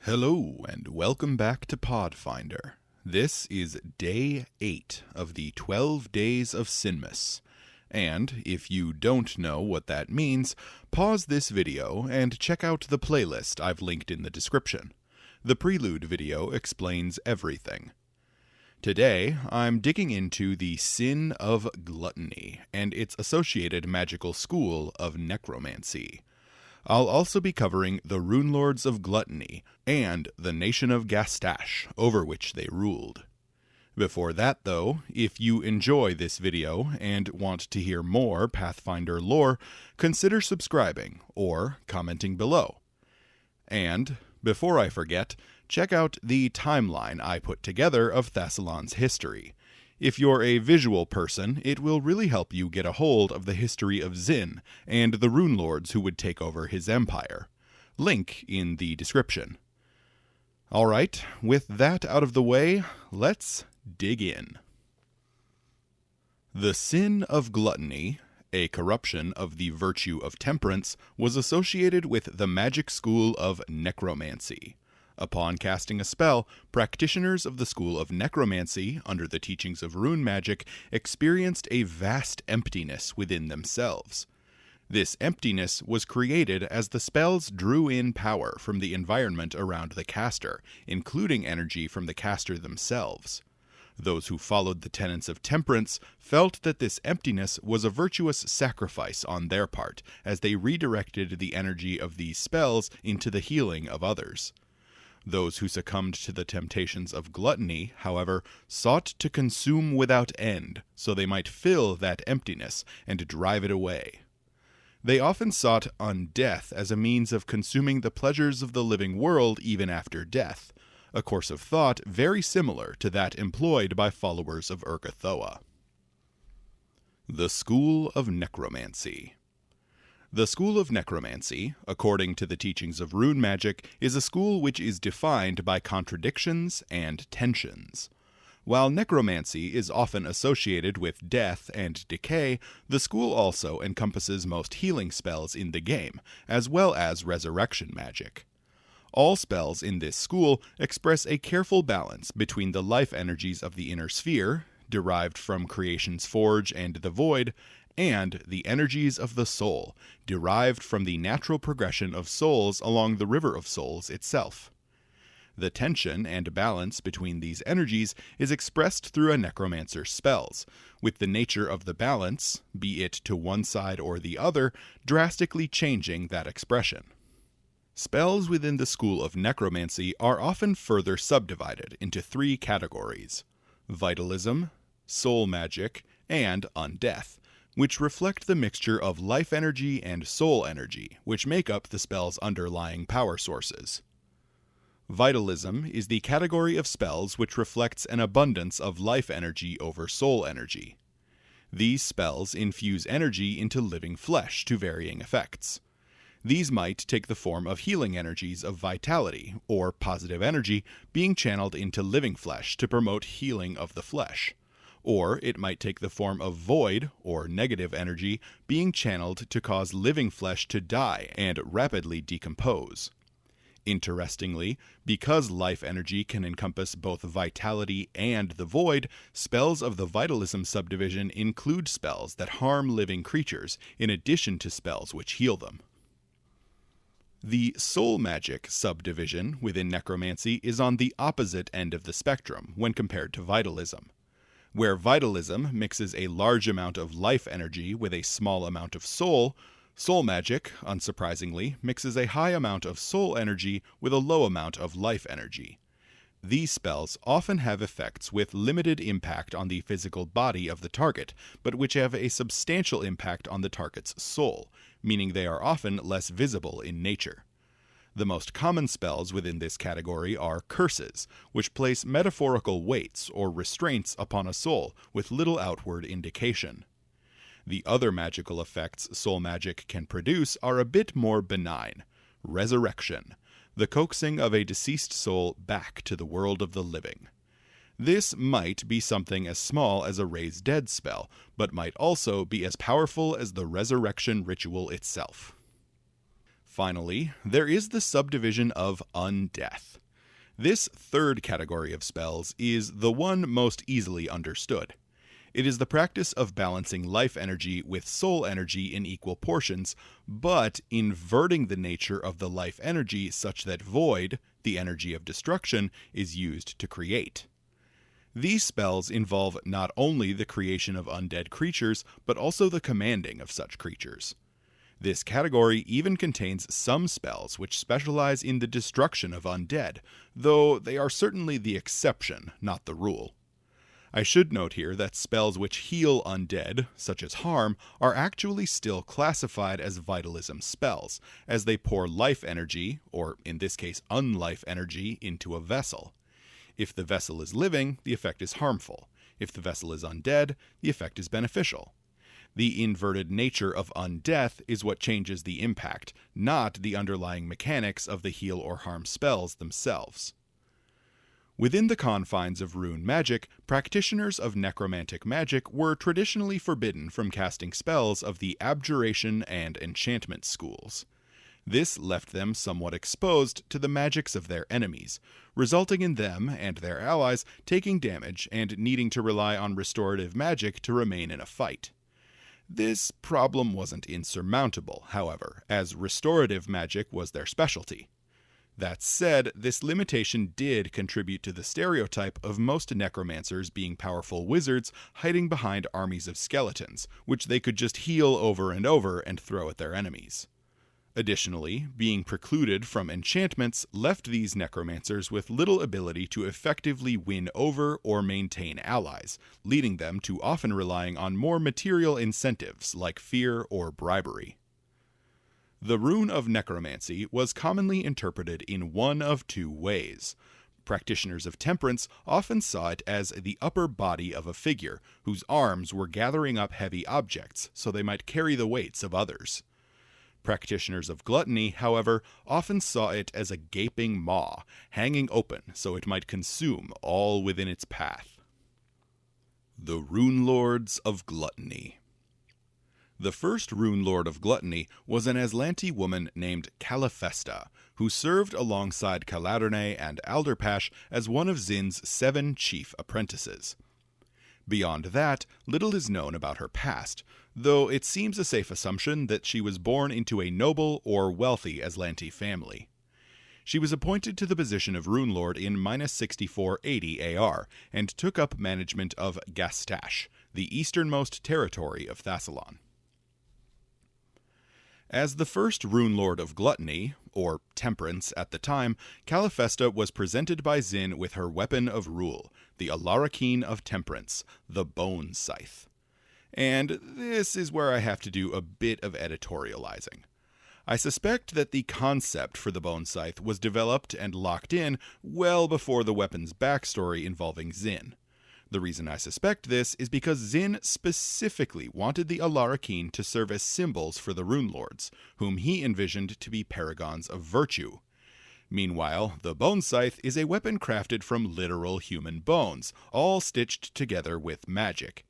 Hello, and welcome back to Podfinder. This is Day 8 of the 12 Days of Sinmas. And, if you don't know what that means, pause this video and check out the playlist I've linked in the description. The Prelude video explains everything. Today, I'm digging into the Sin of Gluttony and its associated magical school of necromancy. I'll also be covering the Runelords of Gluttony and the nation of Gastash, over which they ruled. Before that, though, if you enjoy this video and want to hear more Pathfinder lore, consider subscribing or commenting below. And, before I forget, check out the timeline I put together of Thassilon's history. If you're a visual person, it will really help you get a hold of the history of Xin and the Runelords who would take over his empire. Link in the description. Alright, with that out of the way, let's dig in. The Sin of Gluttony, a corruption of the virtue of temperance, was associated with the magic school of necromancy. Upon casting a spell, practitioners of the School of Necromancy, under the teachings of rune magic, experienced a vast emptiness within themselves. This emptiness was created as the spells drew in power from the environment around the caster, including energy from the caster themselves. Those who followed the tenets of temperance felt that this emptiness was a virtuous sacrifice on their part, as they redirected the energy of these spells into the healing of others. Those who succumbed to the temptations of gluttony, however, sought to consume without end, so they might fill that emptiness and drive it away. They often sought undeath as a means of consuming the pleasures of the living world even after death, a course of thought very similar to that employed by followers of Urgathoa. The School of Necromancy. The School of Necromancy, according to the teachings of rune magic, is a school which is defined by contradictions and tensions. While necromancy is often associated with death and decay, the school also encompasses most healing spells in the game, as well as resurrection magic. All spells in this school express a careful balance between the life energies of the inner sphere, derived from creation's forge and the void, and the energies of the soul, derived from the natural progression of souls along the river of souls itself. The tension and balance between these energies is expressed through a necromancer's spells, with the nature of the balance, be it to one side or the other, drastically changing that expression. Spells within the School of Necromancy are often further subdivided into three categories: vitalism, soul magic, and undeath, which reflect the mixture of life energy and soul energy, which make up the spell's underlying power sources. Vitalism is the category of spells which reflects an abundance of life energy over soul energy. These spells infuse energy into living flesh to varying effects. These might take the form of healing energies of vitality, or positive energy, being channeled into living flesh to promote healing of the flesh. Or it might take the form of void, or negative energy, being channeled to cause living flesh to die and rapidly decompose. Interestingly, because life energy can encompass both vitality and the void, spells of the vitalism subdivision include spells that harm living creatures, in addition to spells which heal them. The soul magic subdivision within necromancy is on the opposite end of the spectrum when compared to vitalism. Where vitalism mixes a large amount of life energy with a small amount of soul, soul magic, unsurprisingly, mixes a high amount of soul energy with a low amount of life energy. These spells often have effects with limited impact on the physical body of the target, but which have a substantial impact on the target's soul, meaning they are often less visible in nature. The most common spells within this category are curses, which place metaphorical weights or restraints upon a soul with little outward indication. The other magical effects soul magic can produce are a bit more benign. Resurrection, the coaxing of a deceased soul back to the world of the living. This might be something as small as a raise dead spell, but might also be as powerful as the resurrection ritual itself. Finally, there is the subdivision of undeath. This third category of spells is the one most easily understood. It is the practice of balancing life energy with soul energy in equal portions, but inverting the nature of the life energy such that void, the energy of destruction, is used to create. These spells involve not only the creation of undead creatures, but also the commanding of such creatures. This category even contains some spells which specialize in the destruction of undead, though they are certainly the exception, not the rule. I should note here that spells which heal undead, such as harm, are actually still classified as vitalism spells, as they pour life energy, or in this case unlife energy, into a vessel. If the vessel is living, the effect is harmful. If the vessel is undead, the effect is beneficial. The inverted nature of undeath is what changes the impact, not the underlying mechanics of the heal or harm spells themselves. Within the confines of rune magic, practitioners of necromantic magic were traditionally forbidden from casting spells of the abjuration and enchantment schools. This left them somewhat exposed to the magics of their enemies, resulting in them and their allies taking damage and needing to rely on restorative magic to remain in a fight. This problem wasn't insurmountable, however, as restorative magic was their specialty. That said, this limitation did contribute to the stereotype of most necromancers being powerful wizards hiding behind armies of skeletons, which they could just heal over and over and throw at their enemies. Additionally, being precluded from enchantments left these necromancers with little ability to effectively win over or maintain allies, leading them to often relying on more material incentives like fear or bribery. The rune of necromancy was commonly interpreted in one of two ways. Practitioners of temperance often saw it as the upper body of a figure, whose arms were gathering up heavy objects so they might carry the weights of others. Practitioners of gluttony, however, often saw it as a gaping maw, hanging open so it might consume all within its path. The Runelords of Gluttony. The first Runelord of Gluttony was an Aslanti woman named Kaliphesta, who served alongside Caladerne and Alderpash as one of Zin's 7 chief apprentices. Beyond that, little is known about her past, though it seems a safe assumption that she was born into a noble or wealthy Aslanti family. She was appointed to the position of Runelord in -6480 AR, and took up management of Gastash, the easternmost territory of Thassilon. As the first Runelord of Gluttony, or Temperance at the time, Kaliphesta was presented by Zin with her weapon of rule, the Alarakeen of Temperance, the Bone Scythe. And this is where I have to do a bit of editorializing. I suspect that the concept for the Bone Scythe was developed and locked in well before the weapon's backstory involving Zin. The reason I suspect this is because Zin specifically wanted the Alarakeen to serve as symbols for the Runelords, whom he envisioned to be paragons of virtue. Meanwhile, the Bone Scythe is a weapon crafted from literal human bones, all stitched together with magic.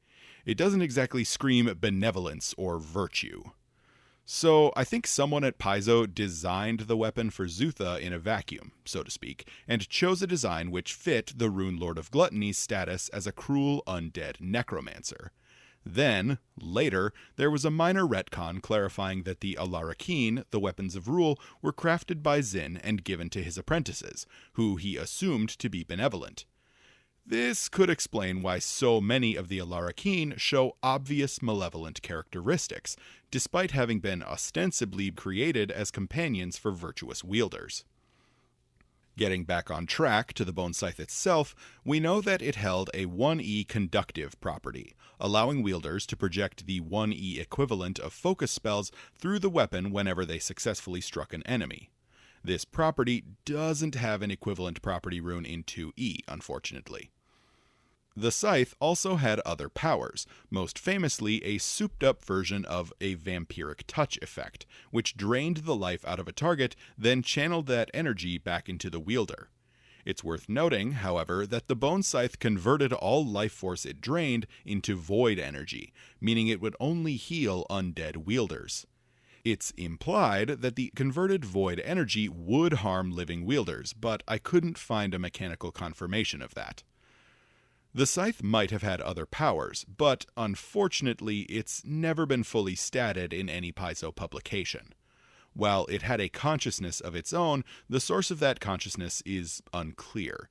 It doesn't exactly scream benevolence or virtue. So I think someone at Paizo designed the weapon for Zutha in a vacuum, so to speak, and chose a design which fit the Runelord of Gluttony's status as a cruel undead necromancer. Then, later, there was a minor retcon clarifying that the Alarakeen, the weapons of rule, were crafted by Zin and given to his apprentices, who he assumed to be benevolent. This could explain why so many of the Alarakeen show obvious malevolent characteristics, despite having been ostensibly created as companions for virtuous wielders. Getting back on track to the Bone Scythe itself, we know that it held a 1E conductive property, allowing wielders to project the 1E equivalent of focus spells through the weapon whenever they successfully struck an enemy. This property doesn't have an equivalent property rune in 2E, unfortunately. The scythe also had other powers, most famously a souped-up version of a vampiric touch effect, which drained the life out of a target, then channeled that energy back into the wielder. It's worth noting, however, that the Bone Scythe converted all life force it drained into void energy, meaning it would only heal undead wielders. It's implied that the converted void energy would harm living wielders, but I couldn't find a mechanical confirmation of that. The scythe might have had other powers, but unfortunately it's never been fully statted in any Paizo publication. While it had a consciousness of its own, the source of that consciousness is unclear.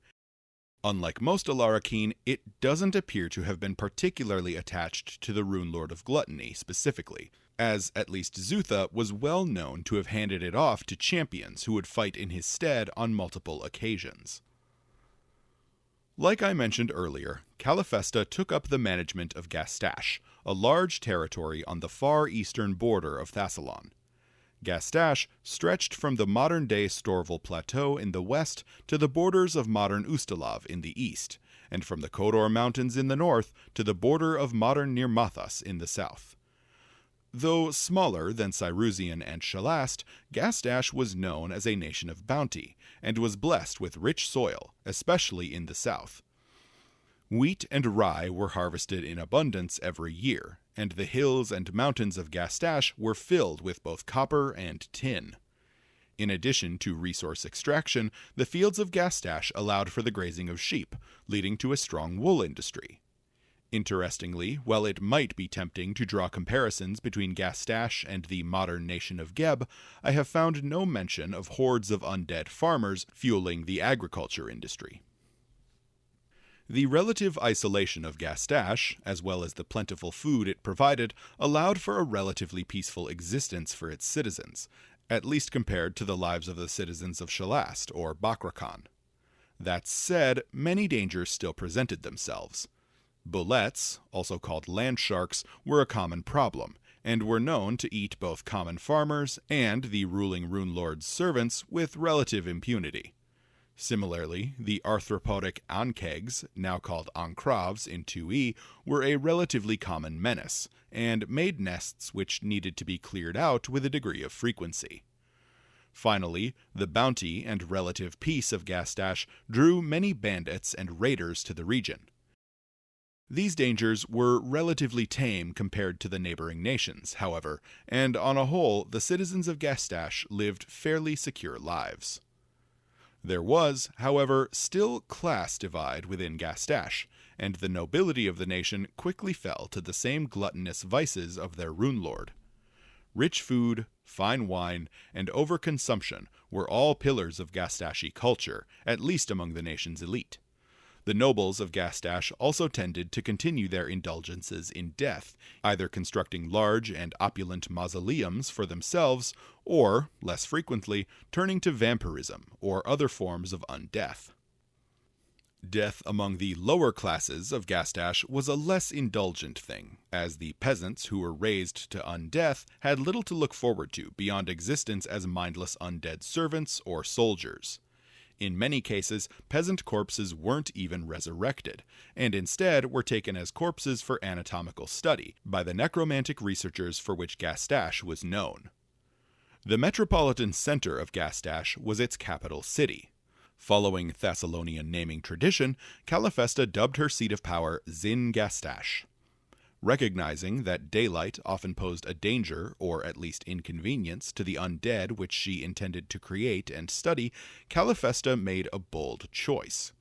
Unlike most Alarakeen, it doesn't appear to have been particularly attached to the Runelord of Gluttony specifically, as at least Zutha was well known to have handed it off to champions who would fight in his stead on multiple occasions. Like I mentioned earlier, Kaliphesta took up the management of Gastash, a large territory on the far eastern border of Thassilon. Gastash stretched from the modern-day Storval Plateau in the west to the borders of modern Ustalav in the east, and from the Kodor Mountains in the north to the border of modern Nirmathas in the south. Though smaller than Cyrusian and Shalast, Gastash was known as a nation of bounty, and was blessed with rich soil, especially in the south. Wheat and rye were harvested in abundance every year, and the hills and mountains of Gastash were filled with both copper and tin. In addition to resource extraction, the fields of Gastash allowed for the grazing of sheep, leading to a strong wool industry. Interestingly, while it might be tempting to draw comparisons between Gastash and the modern nation of Geb, I have found no mention of hordes of undead farmers fueling the agriculture industry. The relative isolation of Gastash, as well as the plentiful food it provided, allowed for a relatively peaceful existence for its citizens, at least compared to the lives of the citizens of Shalast or Bakrakan. That said, many dangers still presented themselves. Bullets, also called land sharks, were a common problem, and were known to eat both common farmers and the ruling Runelord's servants with relative impunity. Similarly, the arthropodic ankegs, now called ankravs in 2e, were a relatively common menace, and made nests which needed to be cleared out with a degree of frequency. Finally, the bounty and relative peace of Gastash drew many bandits and raiders to the region. These dangers were relatively tame compared to the neighboring nations, however, and on a whole, the citizens of Gastash lived fairly secure lives. There was, however, still class divide within Gastash, and the nobility of the nation quickly fell to the same gluttonous vices of their Runelord. Rich food, fine wine, and overconsumption were all pillars of Gastashi culture, at least among the nation's elite. The nobles of Gastash also tended to continue their indulgences in death, either constructing large and opulent mausoleums for themselves, or, less frequently, turning to vampirism or other forms of undeath. Death among the lower classes of Gastash was a less indulgent thing, as the peasants who were raised to undeath had little to look forward to beyond existence as mindless undead servants or soldiers. In many cases, peasant corpses weren't even resurrected, and instead were taken as corpses for anatomical study by the necromantic researchers for which Gastash was known. The metropolitan center of Gastash was its capital city. Following Thassilonian naming tradition, Kaliphesta dubbed her seat of power Zin Gastash. Recognizing that daylight often posed a danger, or at least inconvenience, to the undead which she intended to create and study, Kaliphesta made a bold choice.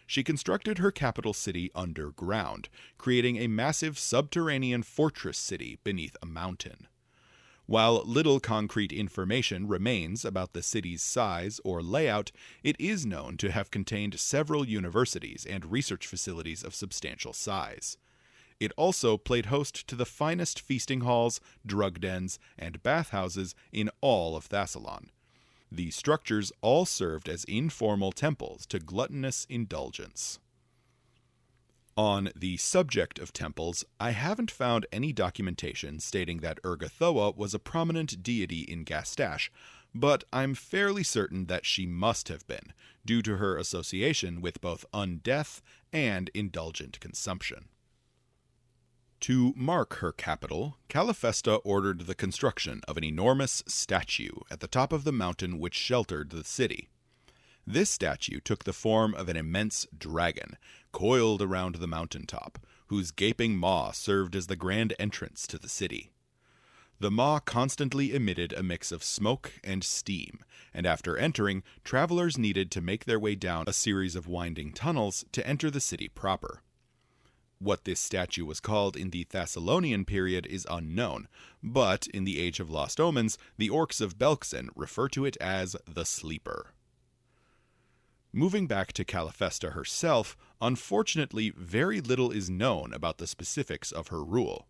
She constructed her capital city underground, creating a massive subterranean fortress city beneath a mountain. While little concrete information remains about the city's size or layout, it is known to have contained several universities and research facilities of substantial size. It also played host to the finest feasting halls, drug dens, and bathhouses in all of Thassilon. These structures all served as informal temples to gluttonous indulgence. On the subject of temples, I haven't found any documentation stating that Urgathoa was a prominent deity in Gastash, but I'm fairly certain that she must have been, due to her association with both undeath and indulgent consumption. To mark her capital, Kaliphesta ordered the construction of an enormous statue at the top of the mountain which sheltered the city. This statue took the form of an immense dragon, coiled around the mountaintop, whose gaping maw served as the grand entrance to the city. The maw constantly emitted a mix of smoke and steam, and after entering, travelers needed to make their way down a series of winding tunnels to enter the city proper. What this statue was called in the Thassilonian period is unknown, but in the Age of Lost Omens, the orcs of Belkzen refer to it as the Sleeper. Moving back to Kaliphesta herself, unfortunately very little is known about the specifics of her rule.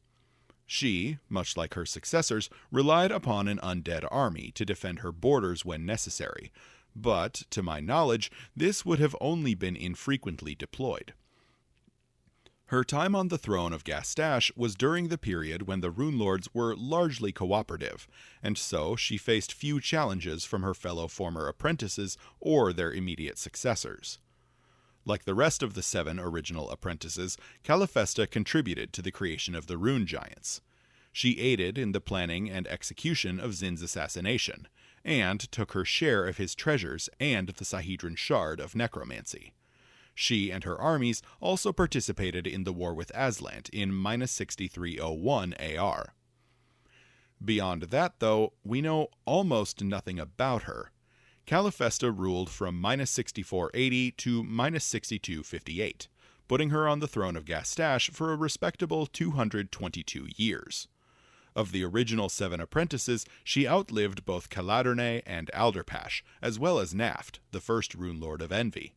She, much like her successors, relied upon an undead army to defend her borders when necessary, but, to my knowledge, this would have only been infrequently deployed. Her time on the throne of Gastash was during the period when the Runelords were largely cooperative, and so she faced few challenges from her fellow former apprentices or their immediate successors. Like the rest of the 7 original apprentices, Kaliphesta contributed to the creation of the Rune Giants. She aided in the planning and execution of Zin's assassination, and took her share of his treasures and the Sahedron Shard of Necromancy. She and her armies also participated in the war with Aslant in -6301 AR. Beyond that, though, we know almost nothing about her. Kaliphesta ruled from -6480 to -6258, putting her on the throne of Gastash for a respectable 222 years. Of the original 7 apprentices, she outlived both Caladerne and Alderpash, as well as Naft, the first Runelord of Envy.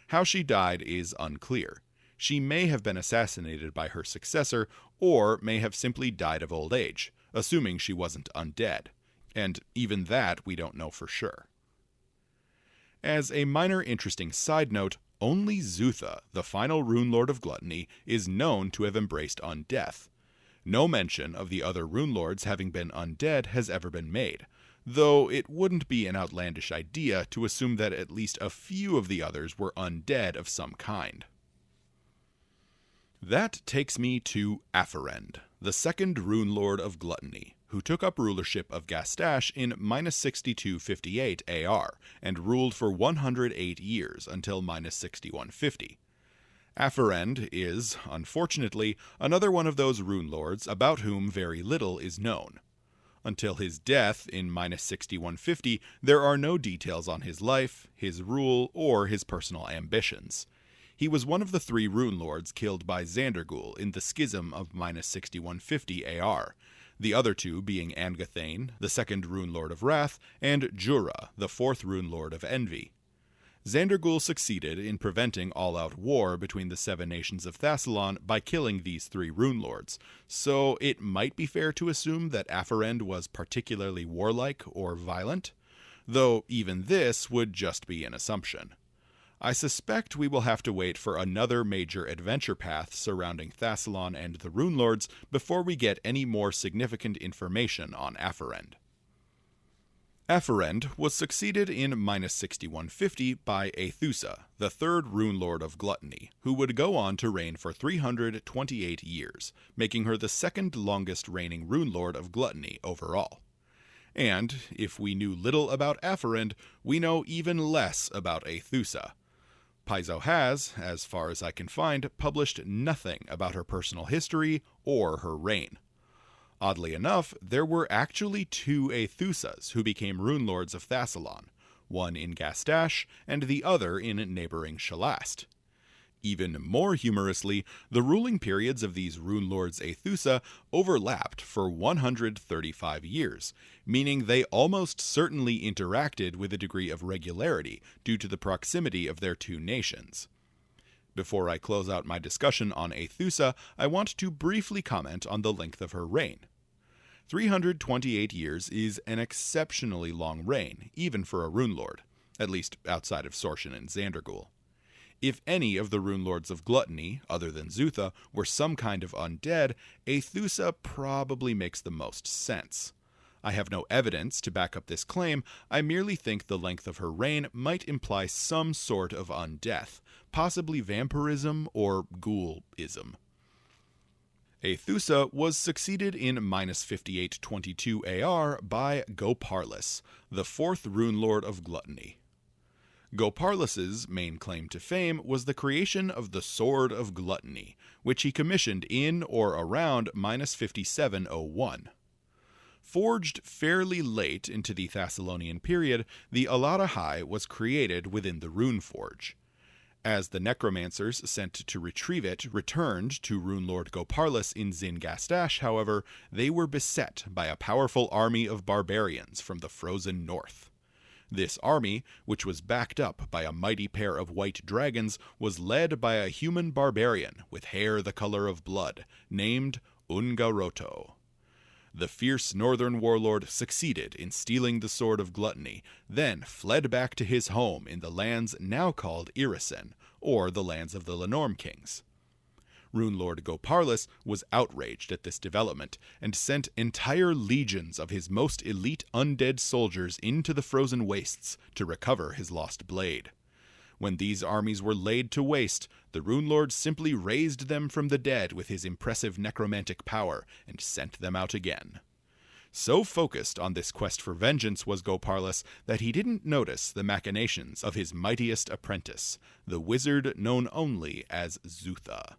How she died is unclear. She may have been assassinated by her successor, or may have simply died of old age, assuming she wasn't undead. And even that we don't know for sure. As a minor interesting side note, only Zutha, the final Runelord of Gluttony, is known to have embraced undeath. No mention of the other Runelords having been undead has ever been made, though it wouldn't be an outlandish idea to assume that at least a few of the others were undead of some kind. That takes me to Apharend, the second Runelord of Gluttony, who took up rulership of Gastash in -6258 AR, and ruled for 108 years until -6150. Apharend is, unfortunately, another one of those Runelords about whom very little is known. Until his death in -6150, there are no details on his life, his rule, or his personal ambitions. He was one of the 3 Runelords killed by Xandergul in the Schism of -6150 AR, the other 2 being Angathane, the second Runelord of Wrath, and Jura, the 4th Runelord of Envy. Xandergul succeeded in preventing all-out war between the 7 nations of Thassilon by killing these 3 Runelords, so it might be fair to assume that Apharend was particularly warlike or violent, though even this would just be an assumption. I suspect we will have to wait for another major adventure path surrounding Thassilon and the Runelords before we get any more significant information on Apharend. Apharend was succeeded in -6150 by Aethusa, the 3rd Runelord of Gluttony, who would go on to reign for 328 years, making her the 2nd longest reigning Runelord of Gluttony overall. And, if we knew little about Apharend, we know even less about Aethusa. Paizo has, as far as I can find, published nothing about her personal history or her reign. Oddly enough, there were actually 2 Aethusas who became Runelords of Thassilon, one in Gastash and the other in neighboring Shalast. Even more humorously, the ruling periods of these Runelords Aethusa overlapped for 135 years, meaning they almost certainly interacted with a degree of regularity due to the proximity of their 2 nations. Before I close out my discussion on Aethusa, I want to briefly comment on the length of her reign. 328 years is an exceptionally long reign, even for a Runelord, at least outside of Sorshan and Xandergul. If any of the Runelords of Gluttony, other than Zutha, were some kind of undead, Aethusa probably makes the most sense. I have no evidence to back up this claim, I merely think the length of her reign might imply some sort of undeath, possibly vampirism or ghoulism. Aethusa was succeeded in -5822 AR by Goparlis, the 4th Runelord of Gluttony. Goparlis's main claim to fame was the creation of the Sword of Gluttony, which he commissioned in or around -5701. Forged fairly late into the Thassilonian period, the Alarahai was created within the Runeforge. As the necromancers sent to retrieve it returned to Runelord Goparlis in Zin Gastash, however, they were beset by a powerful army of barbarians from the frozen north. This army, which was backed up by a mighty pair of white dragons, was led by a human barbarian with hair the color of blood, named Ungaroto. The fierce northern warlord succeeded in stealing the Sword of Gluttony, then fled back to his home in the lands now called Irisen, or the lands of the Lenorm kings. Runelord Goparlis was outraged at this development, and sent entire legions of his most elite undead soldiers into the frozen wastes to recover his lost blade. When these armies were laid to waste, the Runelord simply raised them from the dead with his impressive necromantic power, and sent them out again. So focused on this quest for vengeance was Goparlis that he didn't notice the machinations of his mightiest apprentice, the wizard known only as Zutha.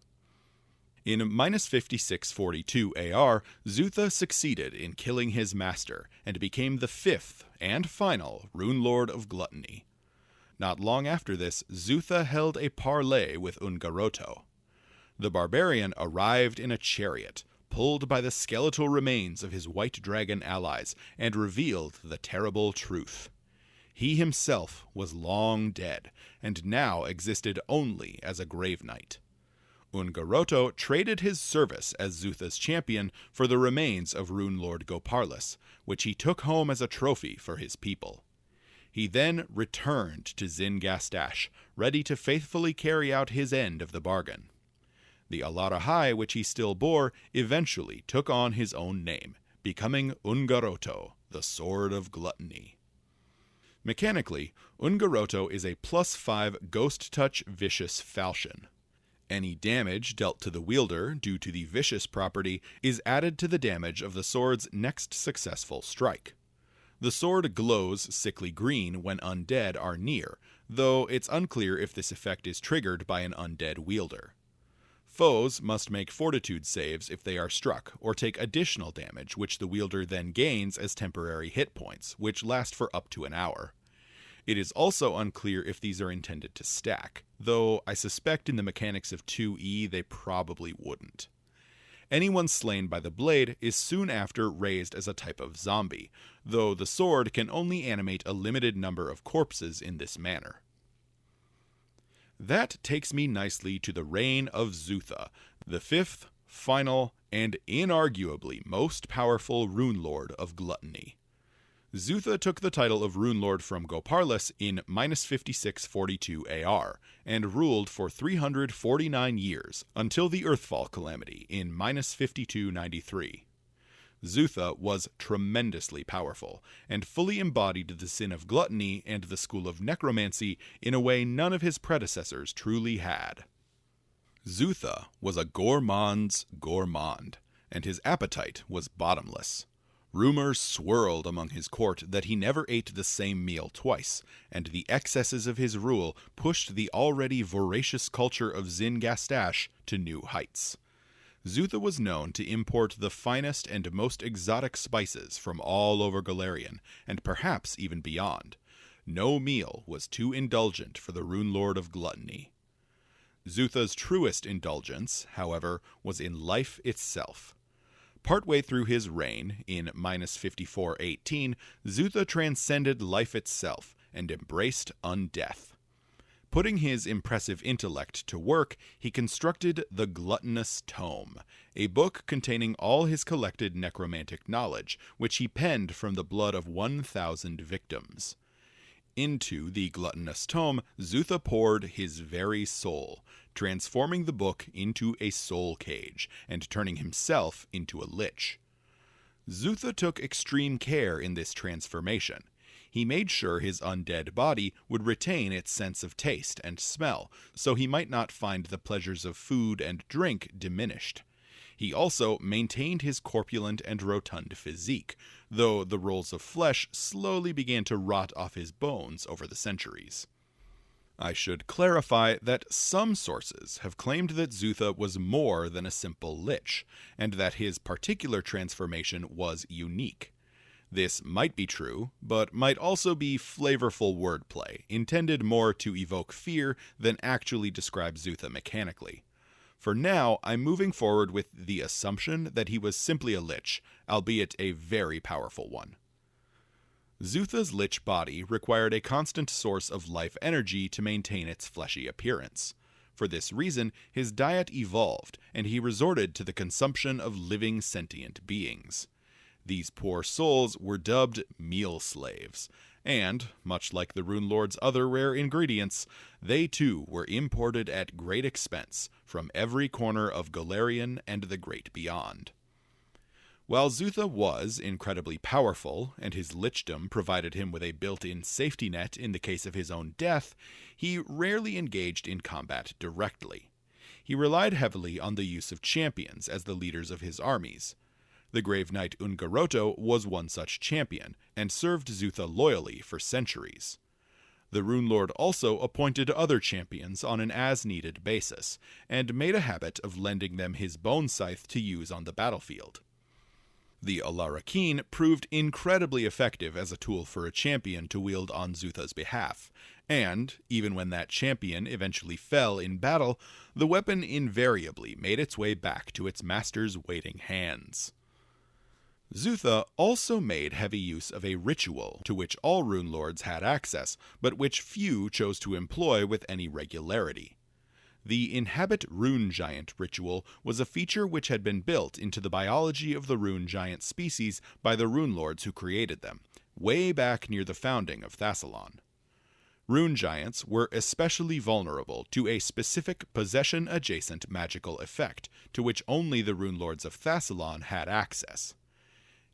In -5642 AR, Zutha succeeded in killing his master, and became the 5th and final Runelord of Gluttony. Not long after this, Zutha held a parley with Ungaroto. The barbarian arrived in a chariot, pulled by the skeletal remains of his white dragon allies, and revealed the terrible truth. He himself was long dead, and now existed only as a grave knight. Ungaroto traded his service as Zutha's champion for the remains of Runelord Goparlis, which he took home as a trophy for his people. He then returned to Zin Gastash, ready to faithfully carry out his end of the bargain. The Alarahai, which he still bore, eventually took on his own name, becoming Ungaroto, the Sword of Gluttony. Mechanically, Ungaroto is a +5 Ghost Touch Vicious Falchion. Any damage dealt to the wielder due to the vicious property is added to the damage of the sword's next successful strike. The sword glows sickly green when undead are near, though it's unclear if this effect is triggered by an undead wielder. Foes must make fortitude saves if they are struck, or take additional damage which the wielder then gains as temporary hit points, which last for up to an hour. It is also unclear if these are intended to stack, though I suspect in the mechanics of 2E they probably wouldn't. Anyone slain by the blade is soon after raised as a type of zombie, though the sword can only animate a limited number of corpses in this manner. That takes me nicely to the reign of Zutha, the 5th, final, and inarguably most powerful Runelord of Gluttony. Zutha took the title of Runelord from Goparlis in -5642 AR, and ruled for 349 years, until the Earthfall calamity in -5293. Zutha was tremendously powerful, and fully embodied the Sin of Gluttony and the School of Necromancy in a way none of his predecessors truly had. Zutha was a gourmand's gourmand, and his appetite was bottomless. Rumors swirled among his court that he never ate the same meal twice, and the excesses of his rule pushed the already voracious culture of Zin Gastash to new heights. Zutha was known to import the finest and most exotic spices from all over Golarion, and perhaps even beyond. No meal was too indulgent for the Runelord of Gluttony. Zutha's truest indulgence, however, was in life itself. Partway through his reign, in -5418, Zutha transcended life itself and embraced undeath. Putting his impressive intellect to work, he constructed the Gluttonous Tome, a book containing all his collected necromantic knowledge, which he penned from the blood of 1,000 victims. Into the Gluttonous Tome, Zutha poured his very soul, transforming the book into a soul cage, and turning himself into a lich. Zutha took extreme care in this transformation. He made sure his undead body would retain its sense of taste and smell, so he might not find the pleasures of food and drink diminished. He also maintained his corpulent and rotund physique, though the rolls of flesh slowly began to rot off his bones over the centuries. I should clarify that some sources have claimed that Zutha was more than a simple lich, and that his particular transformation was unique. This might be true, but might also be flavorful wordplay, intended more to evoke fear than actually describe Zutha mechanically. For now, I'm moving forward with the assumption that he was simply a Lich, albeit a very powerful one. Zutha's Lich body required a constant source of life energy to maintain its fleshy appearance. For this reason, his diet evolved, and he resorted to the consumption of living sentient beings. These poor souls were dubbed meal slaves, and, much like the Runelord's other rare ingredients, they too were imported at great expense from every corner of Golarion and the great beyond. While Zutha was incredibly powerful, and his lichdom provided him with a built-in safety net in the case of his own death, he rarely engaged in combat directly. He relied heavily on the use of champions as the leaders of his armies. The Grave Knight Ungaroto was one such champion, and served Zutha loyally for centuries. The Runelord also appointed other champions on an as-needed basis, and made a habit of lending them his bone scythe to use on the battlefield. The Alarakin proved incredibly effective as a tool for a champion to wield on Zutha's behalf, and, even when that champion eventually fell in battle, the weapon invariably made its way back to its master's waiting hands. Zutha also made heavy use of a ritual to which all Runelords had access, but which few chose to employ with any regularity. The Inhabit Rune Giant ritual was a feature which had been built into the biology of the Rune Giant species by the Runelords who created them, way back near the founding of Thassilon. Rune Giants were especially vulnerable to a specific possession-adjacent magical effect, to which only the Runelords of Thassilon had access.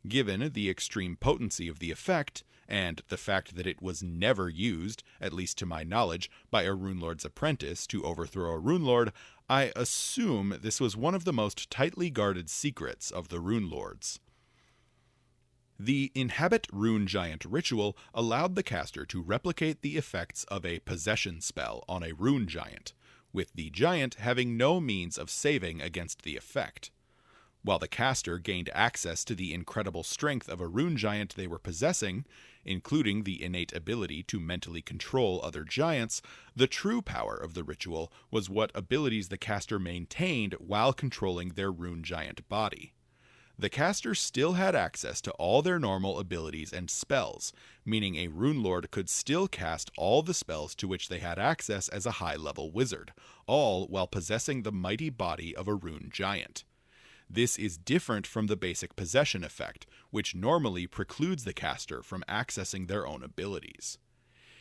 Given the extreme potency of the effect, and the fact that it was never used, at least to my knowledge, by a Runelord's apprentice to overthrow a Runelord, I assume this was one of the most tightly guarded secrets of the Runelords. The Inhabit Rune Giant ritual allowed the caster to replicate the effects of a possession spell on a Rune Giant, with the giant having no means of saving against the effect. While the caster gained access to the incredible strength of a Rune Giant they were possessing, including the innate ability to mentally control other giants, the true power of the ritual was what abilities the caster maintained while controlling their Rune Giant body. The caster still had access to all their normal abilities and spells, meaning a Runelord could still cast all the spells to which they had access as a high-level wizard, all while possessing the mighty body of a Rune Giant. This is different from the basic possession effect, which normally precludes the caster from accessing their own abilities.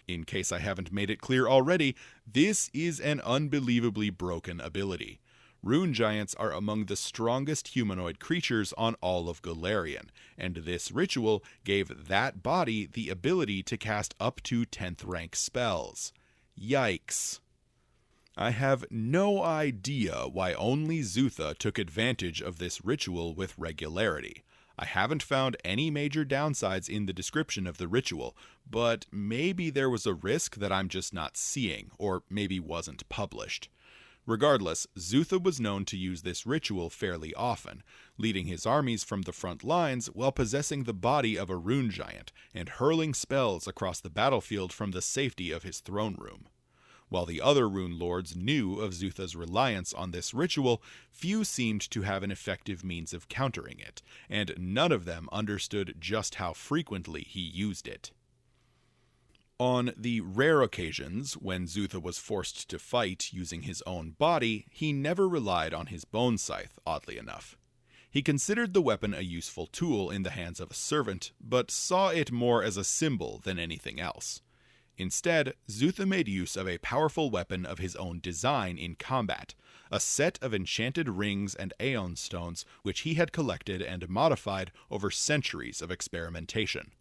In case I haven't made it clear already, this is an unbelievably broken ability. Rune Giants are among the strongest humanoid creatures on all of Golarion, and this ritual gave that body the ability to cast up to 10th rank spells. Yikes. I have no idea why only Zutha took advantage of this ritual with regularity. I haven't found any major downsides in the description of the ritual, but maybe there was a risk that I'm just not seeing, or maybe wasn't published. Regardless, Zutha was known to use this ritual fairly often, leading his armies from the front lines while possessing the body of a Rune Giant and hurling spells across the battlefield from the safety of his throne room. While the other Runelords knew of Zutha's reliance on this ritual, few seemed to have an effective means of countering it, and none of them understood just how frequently he used it. On the rare occasions when Zutha was forced to fight using his own body, he never relied on his bone scythe, oddly enough. He considered the weapon a useful tool in the hands of a servant, but saw it more as a symbol than anything else. Instead, Zutha made use of a powerful weapon of his own design in combat, a set of enchanted rings and Aeon stones which he had collected and modified over centuries of experimentation.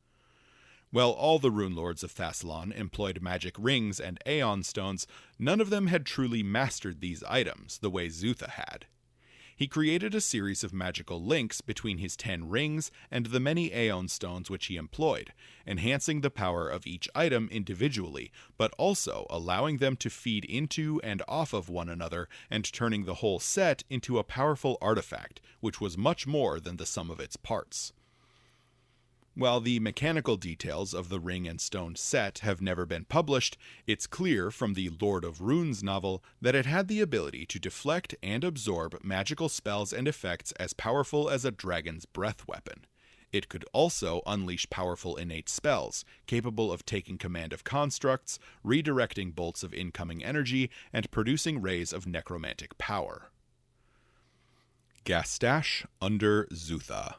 While all the Runelords of Thassilon employed magic rings and Aeon stones, none of them had truly mastered these items the way Zutha had. He created a series of magical links between his 10 rings and the many Aeon stones which he employed, enhancing the power of each item individually, but also allowing them to feed into and off of one another and turning the whole set into a powerful artifact, which was much more than the sum of its parts. While the mechanical details of the Ring and Stone set have never been published, it's clear from the Lord of Runes novel that it had the ability to deflect and absorb magical spells and effects as powerful as a dragon's breath weapon. It could also unleash powerful innate spells, capable of taking command of constructs, redirecting bolts of incoming energy, and producing rays of necromantic power. Gastash under Zutha.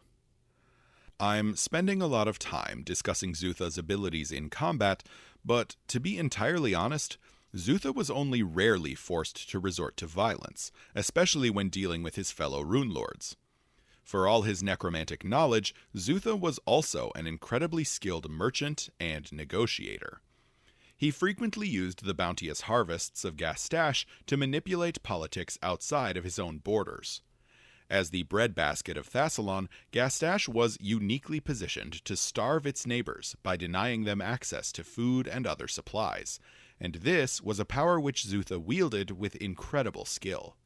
I'm spending a lot of time discussing Zutha's abilities in combat, but to be entirely honest, Zutha was only rarely forced to resort to violence, especially when dealing with his fellow Runelords. For all his necromantic knowledge, Zutha was also an incredibly skilled merchant and negotiator. He frequently used the bounteous harvests of Gastash to manipulate politics outside of his own borders. As the breadbasket of Thassilon, Gastash was uniquely positioned to starve its neighbors by denying them access to food and other supplies, and this was a power which Zutha wielded with incredible skill.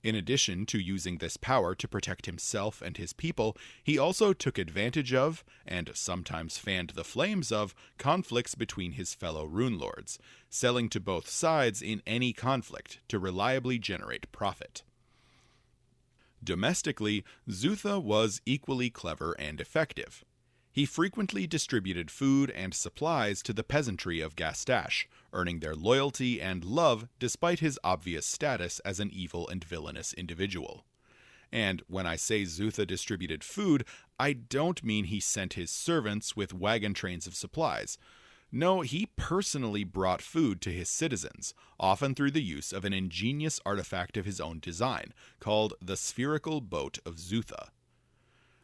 In addition to using this power to protect himself and his people, he also took advantage of, and sometimes fanned the flames of, conflicts between his fellow Runelords, selling to both sides in any conflict to reliably generate profit. Domestically, Zutha was equally clever and effective. He frequently distributed food and supplies to the peasantry of Gastash, earning their loyalty and love despite his obvious status as an evil and villainous individual. And when I say Zutha distributed food, I don't mean he sent his servants with wagon trains of supplies. No, he personally brought food to his citizens, often through the use of an ingenious artifact of his own design, called the Spherical Boat of Zutha.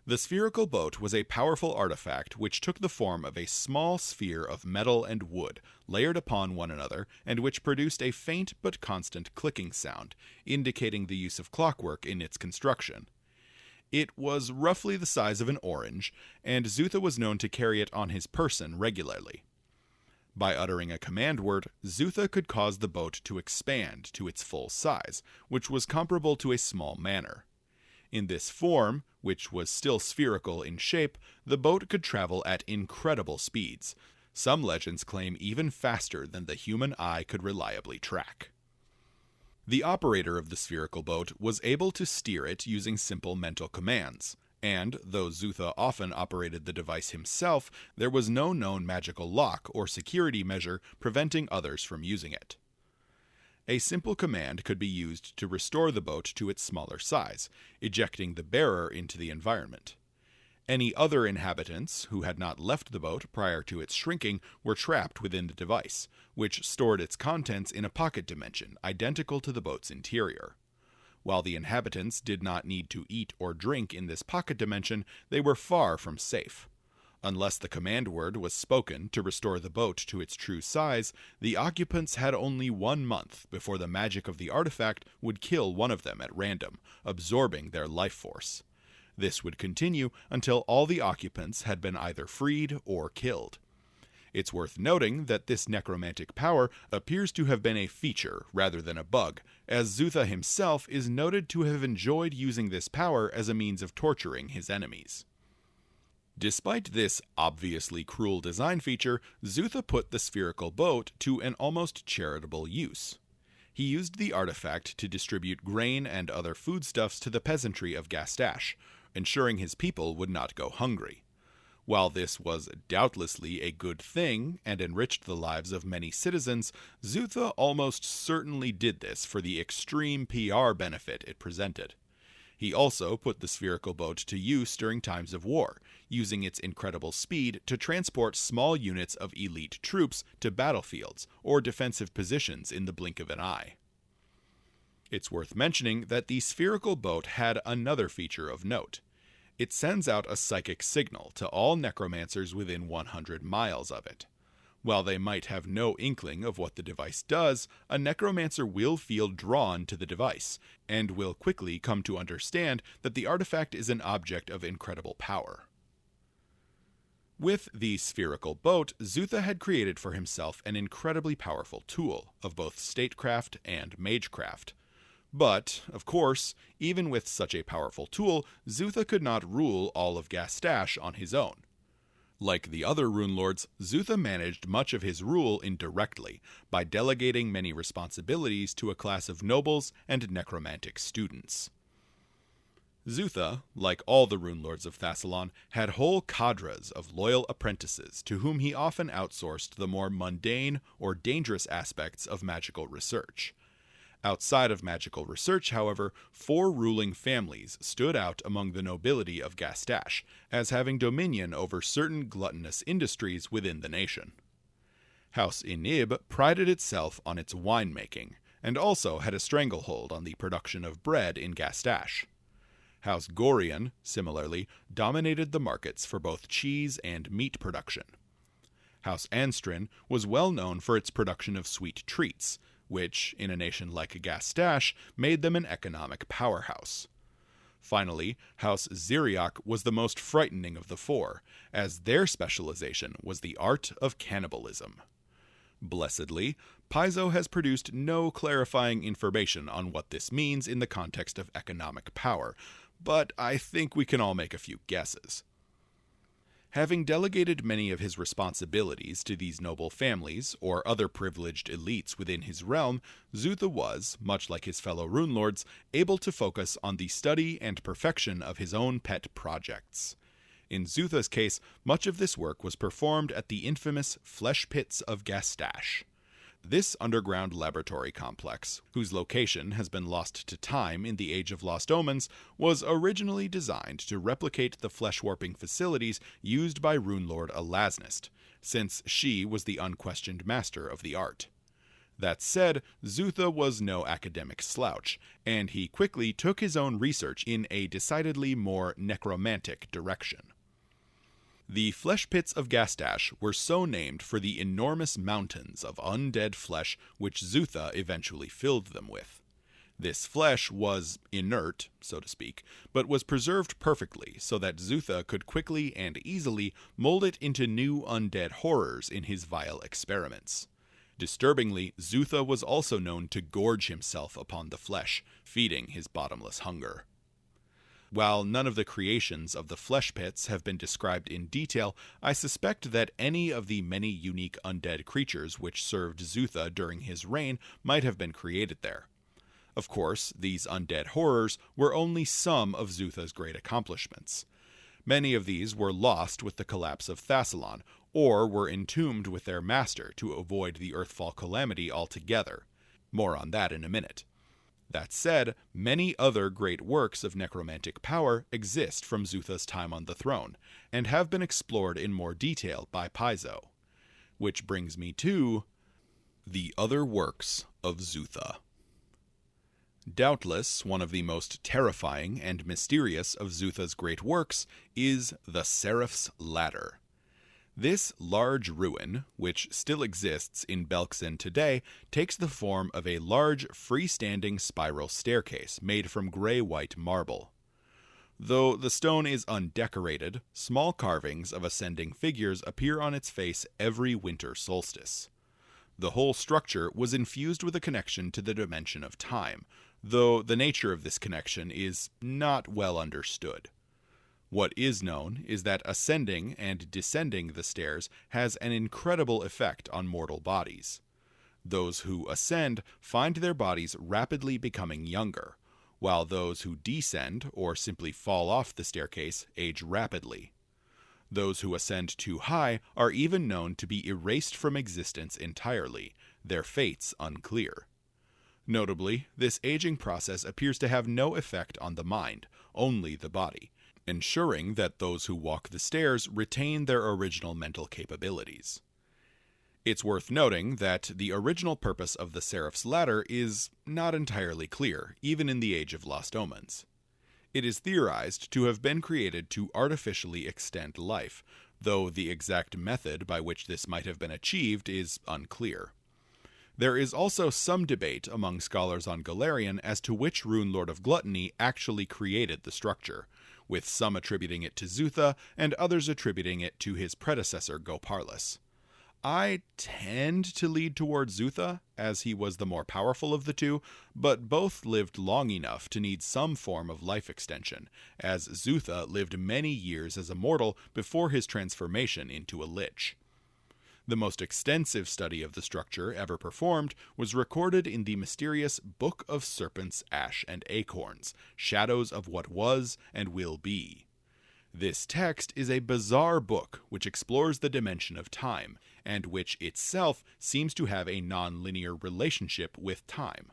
The Spherical Boat was a powerful artifact which took the form of a small sphere of metal and wood, layered upon one another, and which produced a faint but constant clicking sound, indicating the use of clockwork in its construction. It was roughly the size of an orange, and Zutha was known to carry it on his person regularly. By uttering a command word, Zutha could cause the boat to expand to its full size, which was comparable to a small manor. In this form, which was still spherical in shape, the boat could travel at incredible speeds. Some legends claim even faster than the human eye could reliably track. The operator of the spherical boat was able to steer it using simple mental commands. And, though Zutha often operated the device himself, there was no known magical lock or security measure preventing others from using it. A simple command could be used to restore the boat to its smaller size, ejecting the bearer into the environment. Any other inhabitants who had not left the boat prior to its shrinking were trapped within the device, which stored its contents in a pocket dimension identical to the boat's interior. While the inhabitants did not need to eat or drink in this pocket dimension, they were far from safe. Unless the command word was spoken to restore the boat to its true size, the occupants had only 1 month before the magic of the artifact would kill one of them at random, absorbing their life force. This would continue until all the occupants had been either freed or killed. It's worth noting that this necromantic power appears to have been a feature rather than a bug, as Zutha himself is noted to have enjoyed using this power as a means of torturing his enemies. Despite this obviously cruel design feature, Zutha put the spherical boat to an almost charitable use. He used the artifact to distribute grain and other foodstuffs to the peasantry of Gastash, ensuring his people would not go hungry. While this was doubtlessly a good thing and enriched the lives of many citizens, Zutha almost certainly did this for the extreme PR benefit it presented. He also put the spherical boat to use during times of war, using its incredible speed to transport small units of elite troops to battlefields or defensive positions in the blink of an eye. It's worth mentioning that the spherical boat had another feature of note. It sends out a psychic signal to all necromancers within 100 miles of it. While they might have no inkling of what the device does, a necromancer will feel drawn to the device, and will quickly come to understand that the artifact is an object of incredible power. With the spherical boat, Zutha had created for himself an incredibly powerful tool of both statecraft and magecraft. But, of course, even with such a powerful tool, Zutha could not rule all of Gastash on his own. Like the other Runelords, Zutha managed much of his rule indirectly, by delegating many responsibilities to a class of nobles and necromantic students. Zutha, like all the Runelords of Thassilon, had whole cadres of loyal apprentices to whom he often outsourced the more mundane or dangerous aspects of magical research. Outside of magical research, however, 4 ruling families stood out among the nobility of Gastash as having dominion over certain gluttonous industries within the nation. House Inib prided itself on its winemaking, and also had a stranglehold on the production of bread in Gastash. House Gorion, similarly, dominated the markets for both cheese and meat production. House Anstrin was well known for its production of sweet treats, which, in a nation like Gastash, made them an economic powerhouse. Finally, House Ziriak was the most frightening of the 4, as their specialization was the art of cannibalism. Blessedly, Paizo has produced no clarifying information on what this means in the context of economic power, but I think we can all make a few guesses. Having delegated many of his responsibilities to these noble families, or other privileged elites within his realm, Zutha was, much like his fellow Runelords, able to focus on the study and perfection of his own pet projects. In Zutha's case, much of this work was performed at the infamous Flesh Pits of Gastash. This underground laboratory complex, whose location has been lost to time in the Age of Lost Omens, was originally designed to replicate the flesh-warping facilities used by Runelord Alasnist, since she was the unquestioned master of the art. That said, Zutha was no academic slouch, and he quickly took his own research in a decidedly more necromantic direction. The Flesh Pits of Gastash were so named for the enormous mountains of undead flesh which Zutha eventually filled them with. This flesh was inert, so to speak, but was preserved perfectly so that Zutha could quickly and easily mold it into new undead horrors in his vile experiments. Disturbingly, Zutha was also known to gorge himself upon the flesh, feeding his bottomless hunger. While none of the creations of the Flesh Pits have been described in detail, I suspect that any of the many unique undead creatures which served Zutha during his reign might have been created there. Of course, these undead horrors were only some of Zutha's great accomplishments. Many of these were lost with the collapse of Thassilon, or were entombed with their master to avoid the Earthfall calamity altogether. More on that in a minute. That said, many other great works of necromantic power exist from Zutha's time on the throne, and have been explored in more detail by Paizo. Which brings me to the other works of Zutha. Doubtless, one of the most terrifying and mysterious of Zutha's great works is the Seraph's Ladder. This large ruin, which still exists in Belkzen today, takes the form of a large freestanding spiral staircase made from gray-white marble. Though the stone is undecorated, small carvings of ascending figures appear on its face every winter solstice. The whole structure was infused with a connection to the dimension of time, though the nature of this connection is not well understood. What is known is that ascending and descending the stairs has an incredible effect on mortal bodies. Those who ascend find their bodies rapidly becoming younger, while those who descend or simply fall off the staircase age rapidly. Those who ascend too high are even known to be erased from existence entirely, their fates unclear. Notably, this aging process appears to have no effect on the mind, only the body, ensuring that those who walk the stairs retain their original mental capabilities. It's worth noting that the original purpose of the Seraph's Ladder is not entirely clear, even in the Age of Lost Omens. It is theorized to have been created to artificially extend life, though the exact method by which this might have been achieved is unclear. There is also some debate among scholars on Golarion as to which Runelord of Gluttony actually created the structure, with some attributing it to Zutha and others attributing it to his predecessor Goparlis. I tend to lead toward Zutha, as he was the more powerful of the two, but both lived long enough to need some form of life extension, as Zutha lived many years as a mortal before his transformation into a Lich. The most extensive study of the structure ever performed was recorded in the mysterious Book of Serpents, Ash, and Acorns, Shadows of What Was and Will Be. This text is a bizarre book which explores the dimension of time, and which itself seems to have a non-linear relationship with time.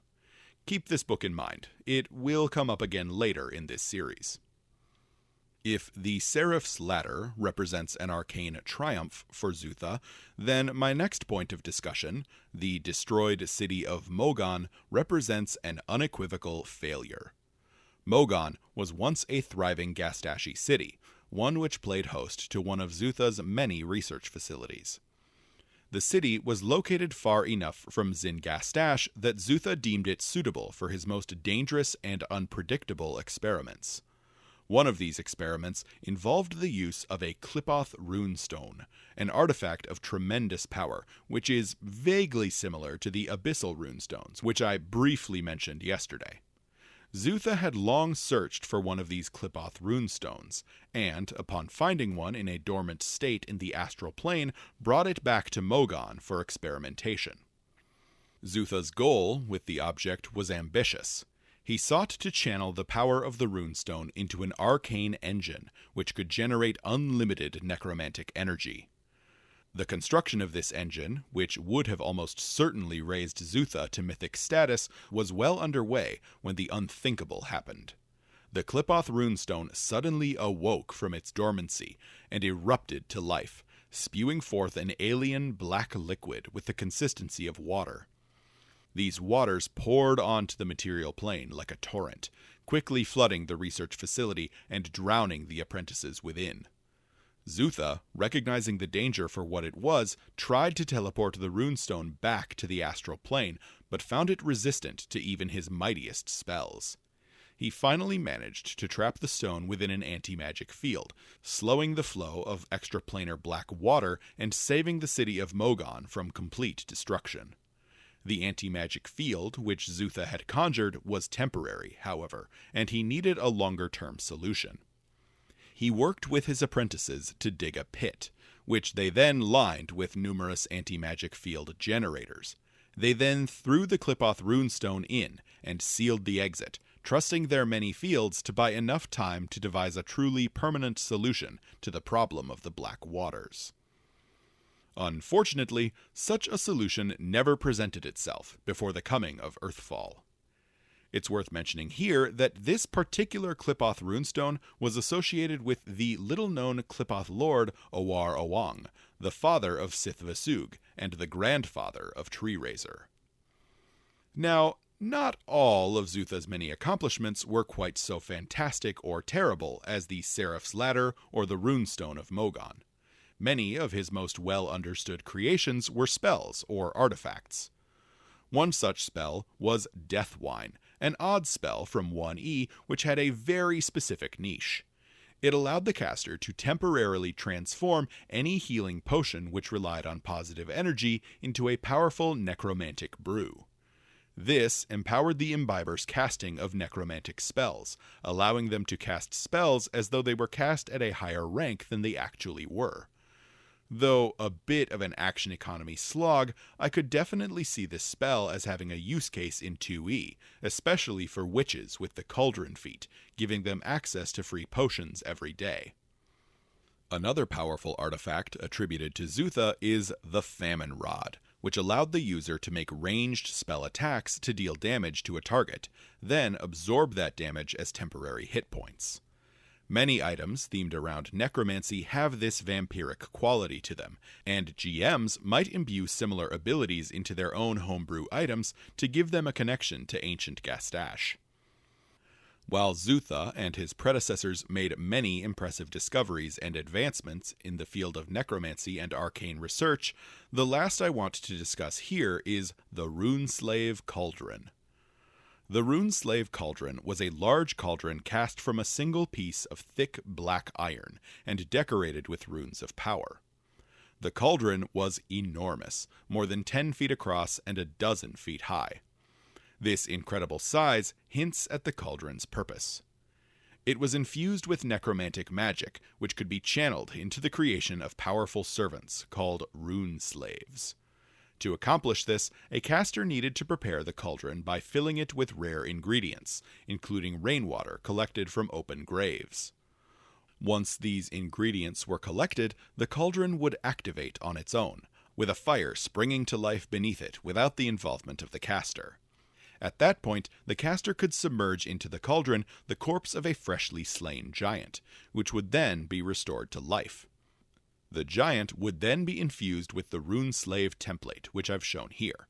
Keep this book in mind. It will come up again later in this series. If the Seraph's Ladder represents an arcane triumph for Zutha, then my next point of discussion, the destroyed city of Mogon, represents an unequivocal failure. Mogon was once a thriving Gastashi city, one which played host to one of Zutha's many research facilities. The city was located far enough from Zin Gastash that Zutha deemed it suitable for his most dangerous and unpredictable experiments. One of these experiments involved the use of a Qlipoth runestone, an artifact of tremendous power, which is vaguely similar to the abyssal runestones, which I briefly mentioned yesterday. Zutha had long searched for one of these Qlipoth runestones, and, upon finding one in a dormant state in the astral plane, brought it back to Mogon for experimentation. Zutha's goal with the object was ambitious. He sought to channel the power of the runestone into an arcane engine, which could generate unlimited necromantic energy. The construction of this engine, which would have almost certainly raised Zutha to mythic status, was well underway when the unthinkable happened. The Qlipoth runestone suddenly awoke from its dormancy and erupted to life, spewing forth an alien black liquid with the consistency of water. These waters poured onto the material plane like a torrent, quickly flooding the research facility and drowning the apprentices within. Zutha, recognizing the danger for what it was, tried to teleport the runestone back to the astral plane, but found it resistant to even his mightiest spells. He finally managed to trap the stone within an anti-magic field, slowing the flow of extraplanar black water and saving the city of Mogon from complete destruction. The anti-magic field, which Zutha had conjured, was temporary, however, and he needed a longer-term solution. He worked with his apprentices to dig a pit, which they then lined with numerous anti-magic field generators. They then threw the Qlipoth runestone in and sealed the exit, trusting their many fields to buy enough time to devise a truly permanent solution to the problem of the black waters. Unfortunately, such a solution never presented itself before the coming of Earthfall. It's worth mentioning here that this particular Qlipoth runestone was associated with the little-known Qlipoth lord Owar Owang, the father of Sith Vesug and the grandfather of Tree Razor. Now, not all of Zutha's many accomplishments were quite so fantastic or terrible as the Seraph's Ladder or the Runestone of Mogon. Many of his most well-understood creations were spells or artifacts. One such spell was Death Wine, an odd spell from 1E which had a very specific niche. It allowed the caster to temporarily transform any healing potion which relied on positive energy into a powerful necromantic brew. This empowered the imbiber's casting of necromantic spells, allowing them to cast spells as though they were cast at a higher rank than they actually were. Though a bit of an action economy slog, I could definitely see this spell as having a use case in 2E, especially for witches with the Cauldron feat, giving them access to free potions every day. Another powerful artifact attributed to Zutha is the Famine Rod, which allowed the user to make ranged spell attacks to deal damage to a target, then absorb that damage as temporary hit points. Many items themed around necromancy have this vampiric quality to them, and GMs might imbue similar abilities into their own homebrew items to give them a connection to ancient Gastash. While Zutha and his predecessors made many impressive discoveries and advancements in the field of necromancy and arcane research, the last I want to discuss here is the Runeslave Cauldron. The Runeslave Cauldron was a large cauldron cast from a single piece of thick black iron and decorated with runes of power. The cauldron was enormous, more than 10 feet across and a dozen feet high. This incredible size hints at the cauldron's purpose. It was infused with necromantic magic, which could be channeled into the creation of powerful servants called rune slaves. To accomplish this, a caster needed to prepare the cauldron by filling it with rare ingredients, including rainwater collected from open graves. Once these ingredients were collected, the cauldron would activate on its own, with a fire springing to life beneath it without the involvement of the caster. At that point, the caster could submerge into the cauldron the corpse of a freshly slain giant, which would then be restored to life. The giant would then be infused with the rune slave template, which I've shown here.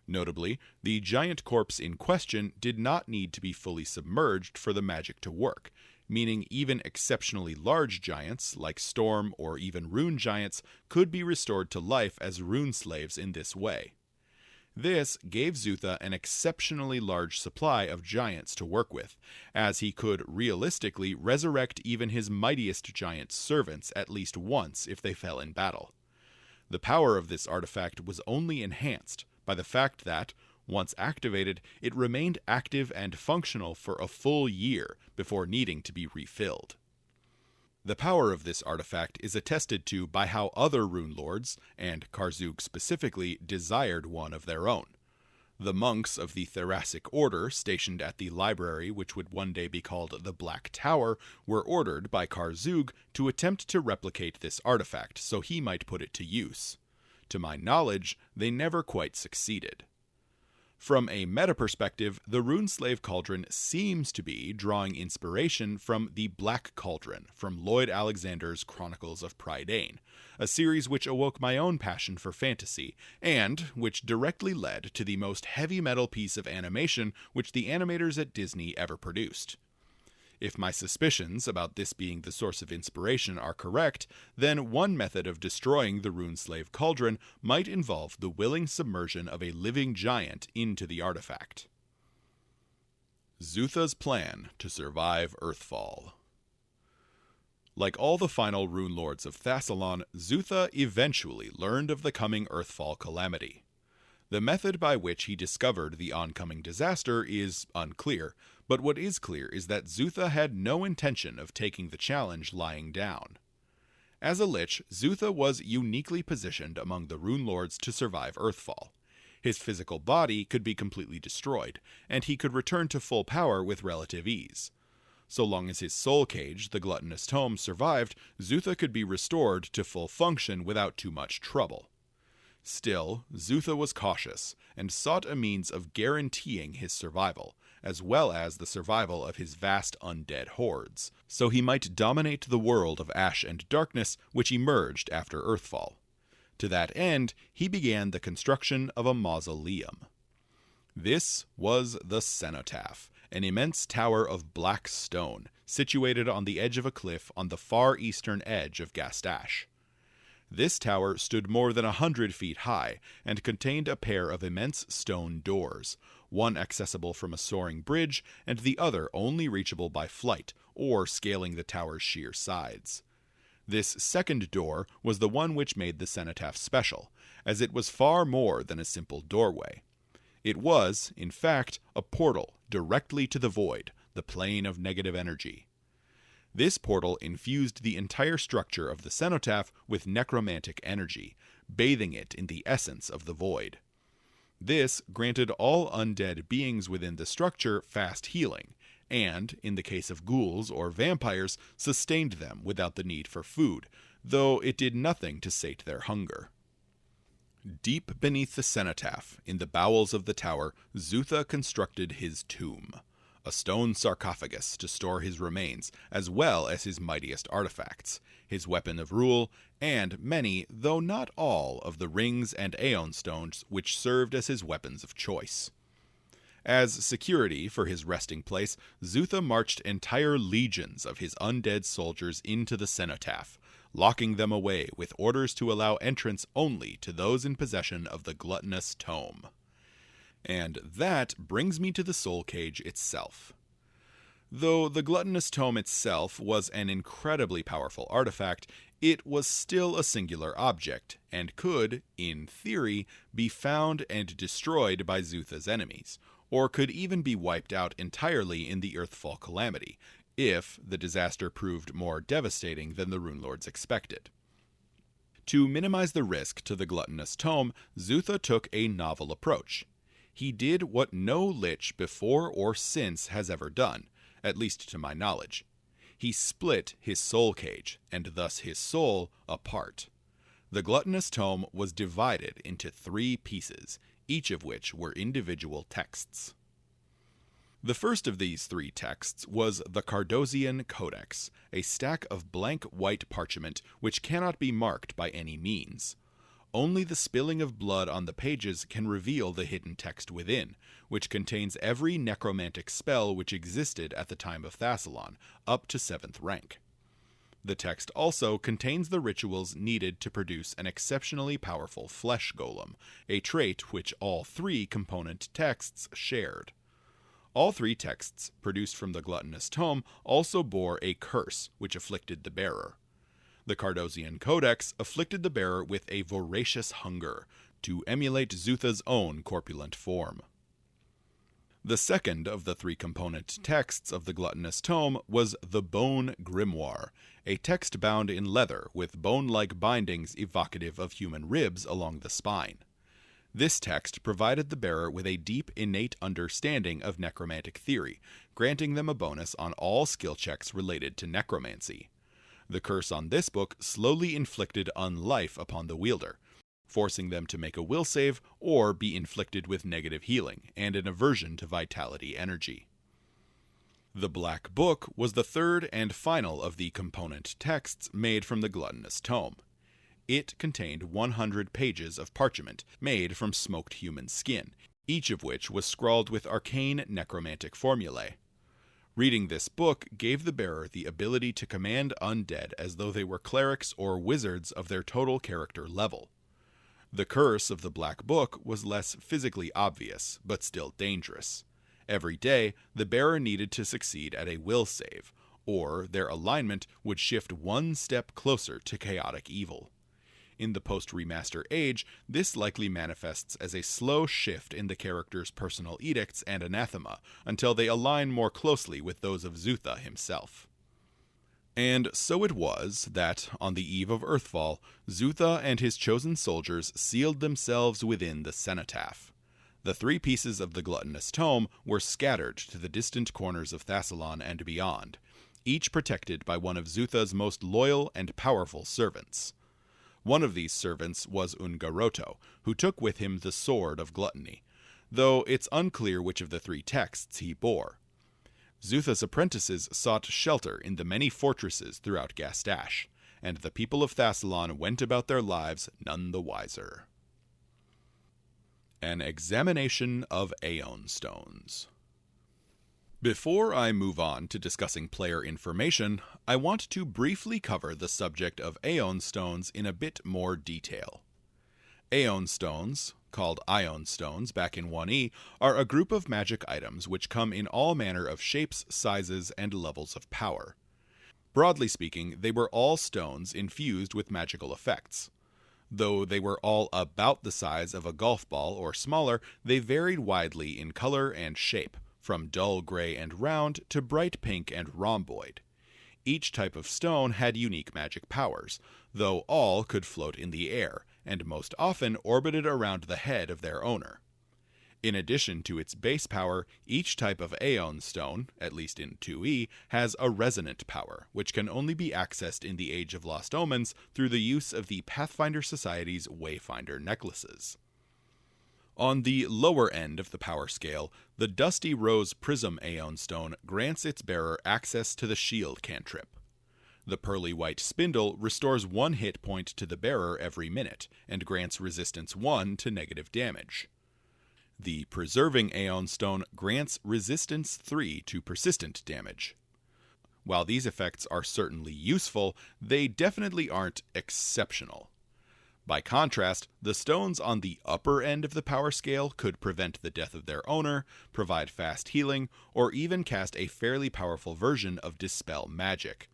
Notably, the giant corpse in question did not need to be fully submerged for the magic to work, meaning even exceptionally large giants, like storm or even rune giants, could be restored to life as rune slaves in this way. This gave Zutha an exceptionally large supply of giants to work with, as he could realistically resurrect even his mightiest giant servants at least once if they fell in battle. The power of this artifact was only enhanced by the fact that, once activated, it remained active and functional for a full year before needing to be refilled. The power of this artifact is attested to by how other rune lords, and Karzug specifically, desired one of their own. The monks of the Thoracic Order, stationed at the library which would one day be called the Black Tower, were ordered by Karzug to attempt to replicate this artifact so he might put it to use. To my knowledge, they never quite succeeded. From a meta perspective, the Runeslave Cauldron seems to be drawing inspiration from the Black Cauldron from Lloyd Alexander's Chronicles of Prydain, a series which awoke my own passion for fantasy, and which directly led to the most heavy metal piece of animation which the animators at Disney ever produced. If my suspicions about this being the source of inspiration are correct, then one method of destroying the Runeslave Cauldron might involve the willing submersion of a living giant into the artifact. Zutha's plan to survive Earthfall. Like all the final Rune Lords of Thassilon, Zutha eventually learned of the coming Earthfall calamity. The method by which he discovered the oncoming disaster is unclear, but what is clear is that Zutha had no intention of taking the challenge lying down. As a Lich, Zutha was uniquely positioned among the Rune Lords to survive Earthfall. His physical body could be completely destroyed, and he could return to full power with relative ease. So long as his soul cage, the Gluttonous Tome, survived, Zutha could be restored to full function without too much trouble. Still, Zutha was cautious, and sought a means of guaranteeing his survival, as well as the survival of his vast undead hordes, so he might dominate the world of ash and darkness which emerged after Earthfall. To that end, he began the construction of a mausoleum. This was the Cenotaph, an immense tower of black stone, situated on the edge of a cliff on the far eastern edge of Gastash. This tower stood more than 100 feet high, and contained a pair of immense stone doors, one accessible from a soaring bridge, and the other only reachable by flight, or scaling the tower's sheer sides. This second door was the one which made the Cenotaph special, as it was far more than a simple doorway. It was, in fact, a portal directly to the void, the plane of negative energy. This portal infused the entire structure of the Cenotaph with necromantic energy, bathing it in the essence of the void. This granted all undead beings within the structure fast healing, and, in the case of ghouls or vampires, sustained them without the need for food, though it did nothing to sate their hunger. Deep beneath the Cenotaph, in the bowels of the tower, Zutha constructed his tomb, a stone sarcophagus to store his remains, as well as his mightiest artifacts, his weapon of rule, and many, though not all, of the rings and Aeon stones which served as his weapons of choice. As security for his resting place, Zutha marched entire legions of his undead soldiers into the Cenotaph, locking them away with orders to allow entrance only to those in possession of the Gluttonous Tome. And that brings me to the Soul Cage itself. Though the Gluttonous Tome itself was an incredibly powerful artifact, it was still a singular object, and could, in theory, be found and destroyed by Zutha's enemies, or could even be wiped out entirely in the Earthfall calamity, if the disaster proved more devastating than the Runelords expected. To minimize the risk to the gluttonous tome, Zutha took a novel approach. He did what no Lich before or since has ever done, at least to my knowledge. He split his soul cage, and thus his soul, apart. The gluttonous tome was divided into 3 pieces, each of which were individual texts. The first of these 3 texts was the Cardozian Codex, a stack of blank white parchment which cannot be marked by any means. Only the spilling of blood on the pages can reveal the hidden text within, which contains every necromantic spell which existed at the time of Thassilon, up to 7th rank. The text also contains the rituals needed to produce an exceptionally powerful flesh golem, a trait which all 3 component texts shared. All 3 texts, produced from the gluttonous tome, also bore a curse which afflicted the bearer. The Cardozian Codex afflicted the bearer with a voracious hunger, to emulate Zutha's own corpulent form. The second of the 3 component texts of the gluttonous tome was the Bone Grimoire, a text bound in leather with bone-like bindings evocative of human ribs along the spine. This text provided the bearer with a deep innate understanding of necromantic theory, granting them a bonus on all skill checks related to necromancy. The curse on this book slowly inflicted unlife upon the wielder, forcing them to make a will save or be inflicted with negative healing and an aversion to vitality energy. The Black Book was the third and final of the component texts made from the gluttonous tome. It contained 100 pages of parchment made from smoked human skin, each of which was scrawled with arcane necromantic formulae. Reading this book gave the bearer the ability to command undead as though they were clerics or wizards of their total character level. The curse of the Black Book was less physically obvious, but still dangerous. Every day, the bearer needed to succeed at a will save, or their alignment would shift one step closer to chaotic evil. In the post-remaster age, this likely manifests as a slow shift in the character's personal edicts and anathema, until they align more closely with those of Zutha himself. And so it was that, on the eve of Earthfall, Zutha and his chosen soldiers sealed themselves within the cenotaph. The 3 pieces of the gluttonous tome were scattered to the distant corners of Thassilon and beyond, each protected by one of Zutha's most loyal and powerful servants. One of these servants was Ungaroto, who took with him the Sword of Gluttony, though it's unclear which of the 3 texts he bore. Zutha's apprentices sought shelter in the many fortresses throughout Gastash, and the people of Thassilon went about their lives none the wiser. An examination of Aeon stones. Before I move on to discussing player information, I want to briefly cover the subject of Aeon stones in a bit more detail. Aeon stones, called Ion stones back in 1E, are a group of magic items which come in all manner of shapes, sizes, and levels of power. Broadly speaking, they were all stones infused with magical effects. Though they were all about the size of a golf ball or smaller, they varied widely in color and shape, from dull gray and round to bright pink and rhomboid. Each type of stone had unique magic powers, though all could float in the air, and most often orbited around the head of their owner. In addition to its base power, each type of Aeon stone, at least in 2E, has a resonant power, which can only be accessed in the Age of Lost Omens through the use of the Pathfinder Society's Wayfinder necklaces. On the lower end of the power scale, the Dusty Rose Prism Aeon Stone grants its bearer access to the Shield cantrip. The Pearly White Spindle restores 1 hit point to the bearer every minute, and grants resistance 1 to negative damage. The Preserving Aeon Stone grants resistance 3 to persistent damage. While these effects are certainly useful, they definitely aren't exceptional. By contrast, the stones on the upper end of the power scale could prevent the death of their owner, provide fast healing, or even cast a fairly powerful version of Dispel Magic.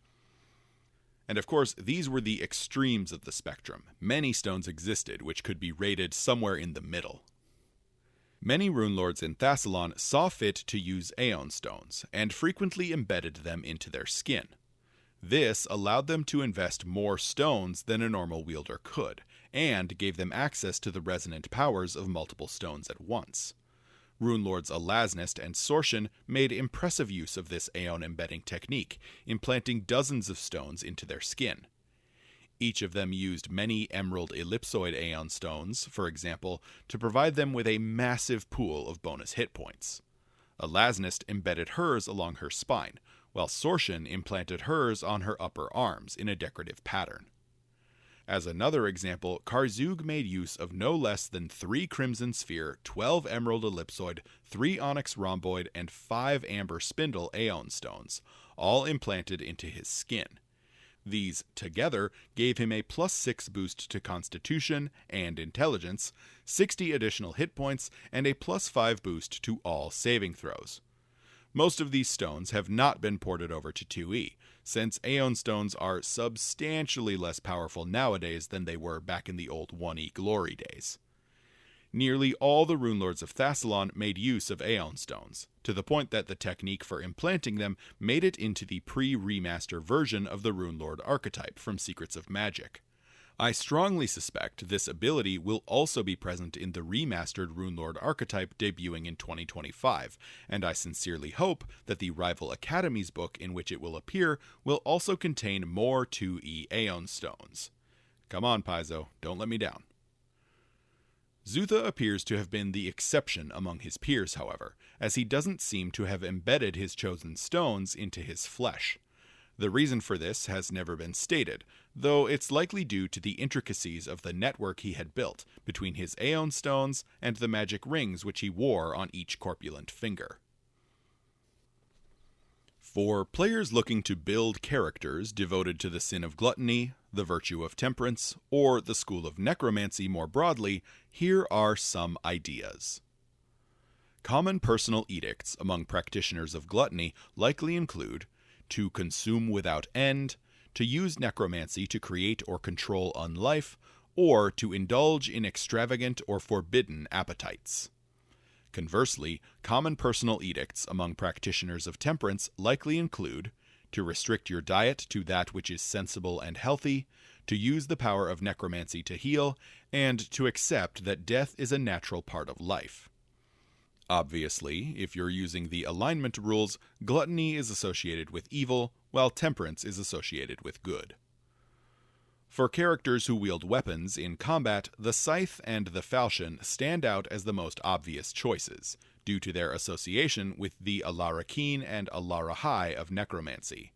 And of course, these were the extremes of the spectrum. Many stones existed which could be rated somewhere in the middle. Many runelords in Thassilon saw fit to use Aeon stones, and frequently embedded them into their skin. This allowed them to invest more stones than a normal wielder could, and gave them access to the resonant powers of multiple stones at once. Runelords Alasnest and Sorshan made impressive use of this Aeon embedding technique, implanting dozens of stones into their skin. Each of them used many emerald ellipsoid Aeon stones, for example, to provide them with a massive pool of bonus hit points. Alasnest embedded hers along her spine, while Sorshan implanted hers on her upper arms in a decorative pattern. As another example, Karzug made use of no less than 3 Crimson Sphere, 12 Emerald Ellipsoid, 3 Onyx Rhomboid, and 5 Amber Spindle Aeon stones, all implanted into his skin. These, together, gave him a +6 boost to Constitution and Intelligence, 60 additional hit points, and a +5 boost to all saving throws. Most of these stones have not been ported over to 2E, since Aeon stones are substantially less powerful nowadays than they were back in the old 1E glory days. Nearly all the runelords of Thassilon made use of Aeon stones, to the point that the technique for implanting them made it into the pre-remaster version of the runelord archetype from Secrets of Magic. I strongly suspect this ability will also be present in the remastered Runelord archetype debuting in 2025, and I sincerely hope that the Rival Academies book in which it will appear will also contain more 2E Aeon stones. Come on, Paizo, don't let me down. Zutha appears to have been the exception among his peers, however, as he doesn't seem to have embedded his chosen stones into his flesh. The reason for this has never been stated, though it's likely due to the intricacies of the network he had built between his Aeon stones and the magic rings which he wore on each corpulent finger. For players looking to build characters devoted to the Sin of Gluttony, the Virtue of Temperance, or the School of Necromancy more broadly, here are some ideas. Common personal edicts among practitioners of gluttony likely include to consume without end, to use necromancy to create or control unlife, or to indulge in extravagant or forbidden appetites. Conversely, common personal edicts among practitioners of temperance likely include to restrict your diet to that which is sensible and healthy, to use the power of necromancy to heal, and to accept that death is a natural part of life. Obviously, if you're using the alignment rules, gluttony is associated with evil, while temperance is associated with good. For characters who wield weapons in combat, the scythe and the falchion stand out as the most obvious choices, due to their association with the Alara Keen and Alara High of necromancy.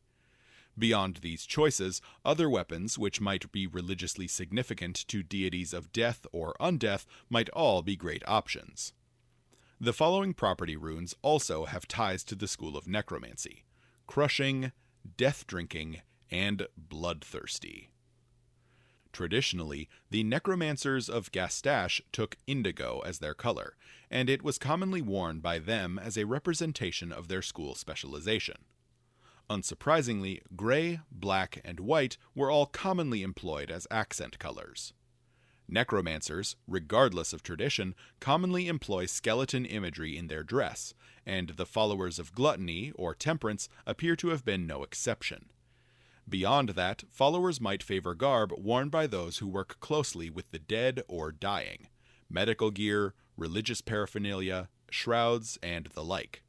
Beyond these choices, other weapons which might be religiously significant to deities of death or undeath might all be great options. The following property runes also have ties to the School of Necromancy: Crushing, Death-Drinking, and Bloodthirsty. Traditionally, the necromancers of Gastash took indigo as their color, and it was commonly worn by them as a representation of their school specialization. Unsurprisingly, gray, black, and white were all commonly employed as accent colors. Necromancers, regardless of tradition, commonly employ skeleton imagery in their dress, and the followers of gluttony or temperance appear to have been no exception. Beyond that, followers might favor garb worn by those who work closely with the dead or dying, medical gear, religious paraphernalia, shrouds, and the like.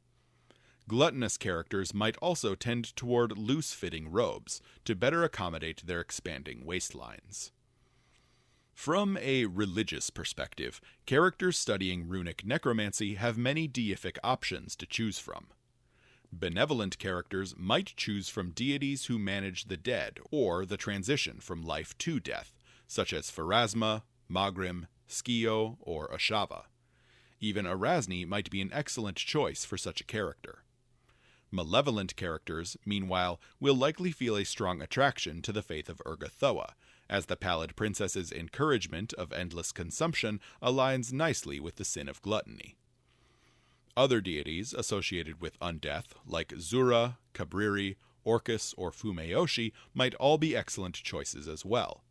Gluttonous characters might also tend toward loose-fitting robes to better accommodate their expanding waistlines. From a religious perspective, characters studying runic necromancy have many deific options to choose from. Benevolent characters might choose from deities who manage the dead or the transition from life to death, such as Pharasma, Magrim, Skio, or Ashava. Even Erasni might be an excellent choice for such a character. Malevolent characters, meanwhile, will likely feel a strong attraction to the faith of Urgathoa, as the Pallid Princess's encouragement of endless consumption aligns nicely with the Sin of Gluttony. Other deities associated with undeath, like Zura, Cabriri, Orcus, or Fumeyoshi might all be excellent choices as well.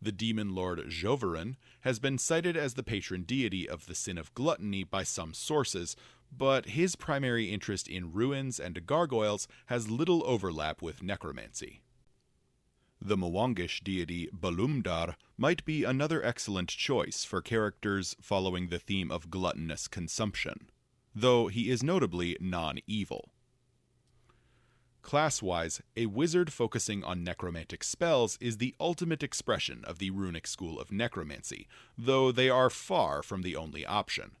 The demon lord Jovarin has been cited as the patron deity of the Sin of Gluttony by some sources, but his primary interest in ruins and gargoyles has little overlap with necromancy. The Mwangish deity Balumdar might be another excellent choice for characters following the theme of gluttonous consumption, though he is notably non-evil. Class-wise, a wizard focusing on necromantic spells is the ultimate expression of the runic school of necromancy, though they are far from the only option.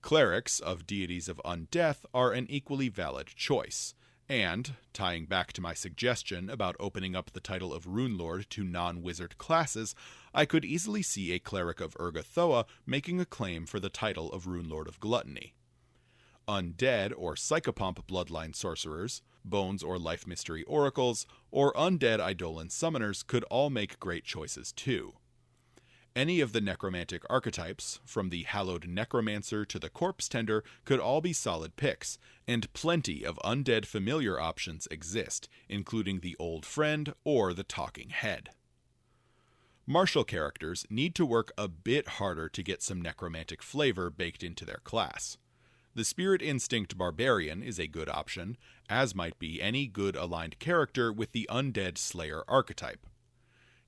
Clerics of deities of undeath are an equally valid choice, and, tying back to my suggestion about opening up the title of Runelord to non-wizard classes, I could easily see a cleric of Urgathoa making a claim for the title of Runelord of Gluttony. Undead or psychopomp bloodline sorcerers, bones or life mystery oracles, or undead eidolon summoners could all make great choices too. Any of the necromantic archetypes, from the hallowed necromancer to the corpse tender, could all be solid picks, and plenty of undead familiar options exist, including the old friend or the talking head. Martial characters need to work a bit harder to get some necromantic flavor baked into their class. The Spirit Instinct Barbarian is a good option, as might be any good aligned character with the Undead Slayer archetype.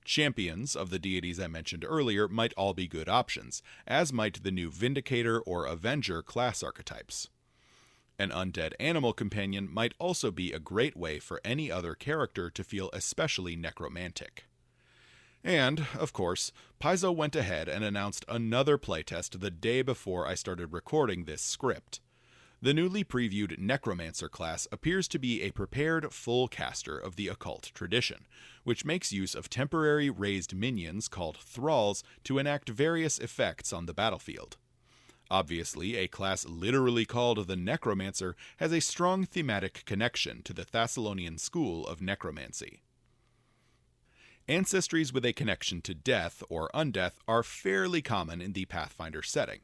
Champions of the deities I mentioned earlier might all be good options, as might the new Vindicator or Avenger class archetypes. An undead animal companion might also be a great way for any other character to feel especially necromantic. And, of course, Paizo went ahead and announced another playtest the day before I started recording this script. The newly previewed Necromancer class appears to be a prepared full caster of the occult tradition, which makes use of temporary raised minions called thralls to enact various effects on the battlefield. Obviously, a class literally called the Necromancer has a strong thematic connection to the Thassilonian School of Necromancy. Ancestries with a connection to death or undeath are fairly common in the Pathfinder setting.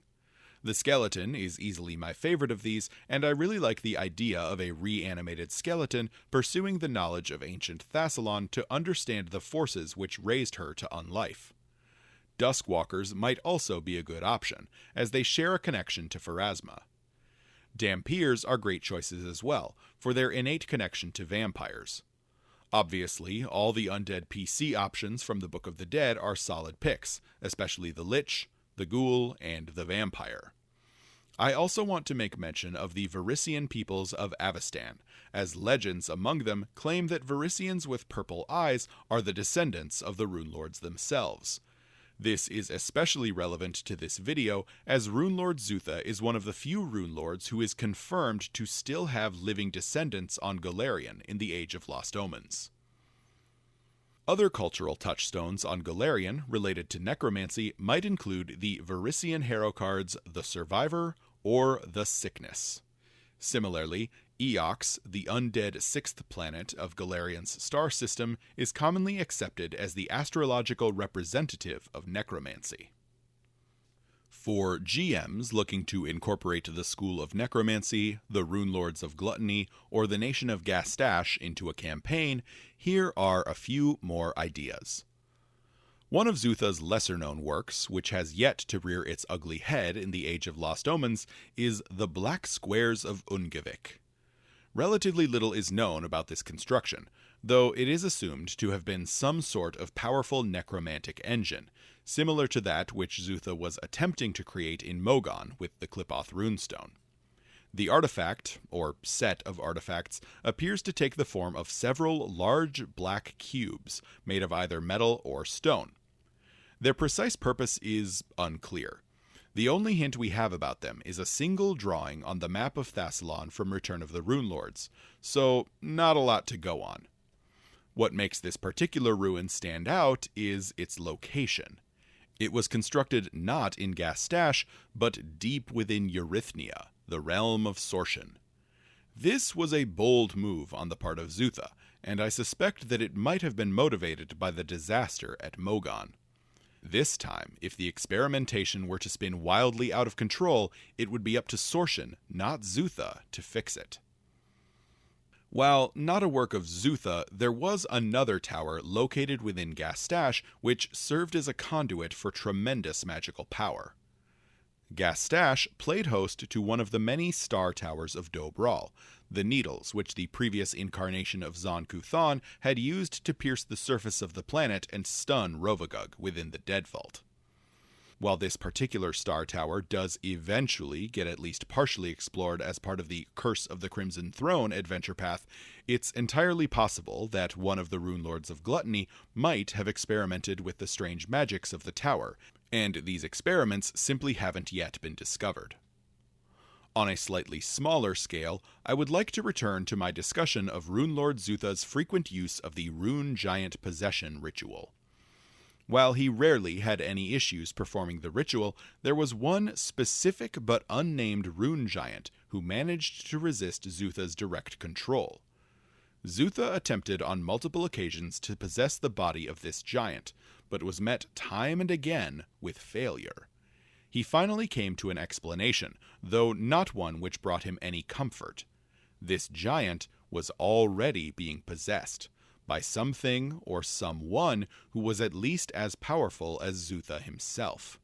The skeleton is easily my favorite of these, and I really like the idea of a reanimated skeleton pursuing the knowledge of ancient Thassilon to understand the forces which raised her to unlife. Duskwalkers might also be a good option, as they share a connection to Pharasma. Dhampirs are great choices as well, for their innate connection to vampires. Obviously, all the undead PC options from the Book of the Dead are solid picks, especially the Lich, the Ghoul, and the Vampire. I also want to make mention of the Varisian peoples of Avestan, as legends among them claim that Varisians with purple eyes are the descendants of the Runelords themselves. This is especially relevant to this video, as Runelord Zutha is one of the few Runelords who is confirmed to still have living descendants on Golarion in the Age of Lost Omens. Other cultural touchstones on Golarion related to necromancy might include the Varisian hero cards The Survivor or The Sickness. Similarly, Eox, the undead sixth planet of Golarion's star system, is commonly accepted as the astrological representative of necromancy. For GMs looking to incorporate the School of Necromancy, the Runelords of Gluttony, or the Nation of Gastash into a campaign, here are a few more ideas. One of Zutha's lesser-known works, which has yet to rear its ugly head in the Age of Lost Omens, is The Black Squares of Ungevik. Relatively little is known about this construction, though it is assumed to have been some sort of powerful necromantic engine, similar to that which Zutha was attempting to create in Mogon with the Qlipoth runestone. The artifact, or set of artifacts, appears to take the form of several large black cubes made of either metal or stone. Their precise purpose is unclear. The only hint we have about them is a single drawing on the map of Thassilon from Return of the Runelords, so not a lot to go on. What makes this particular ruin stand out is its location. It was constructed not in Gastash, but deep within Eurythnia, the realm of Sorshan. This was a bold move on the part of Zutha, and I suspect that it might have been motivated by the disaster at Mogon. This time, if the experimentation were to spin wildly out of control, it would be up to Sorshan, not Zutha, to fix it. While not a work of Zutha, there was another tower located within Gastash which served as a conduit for tremendous magical power. Gastash played host to one of the many star towers of Dobral, the needles which the previous incarnation of Zon-Kuthon had used to pierce the surface of the planet and stun Rovagug within the Dead Vault. While this particular star tower does eventually get at least partially explored as part of the Curse of the Crimson Throne adventure path, it's entirely possible that one of the Runelords of Gluttony might have experimented with the strange magics of the tower, and these experiments simply haven't yet been discovered. On a slightly smaller scale, I would like to return to my discussion of Runelord Zutha's frequent use of the Rune Giant Possession ritual. While he rarely had any issues performing the ritual, there was one specific but unnamed rune giant who managed to resist Zutha's direct control. Zutha attempted on multiple occasions to possess the body of this giant, but was met time and again with failure. He finally came to an explanation, though not one which brought him any comfort. This giant was already being possessed by something or someone who was at least as powerful as Zutha himself.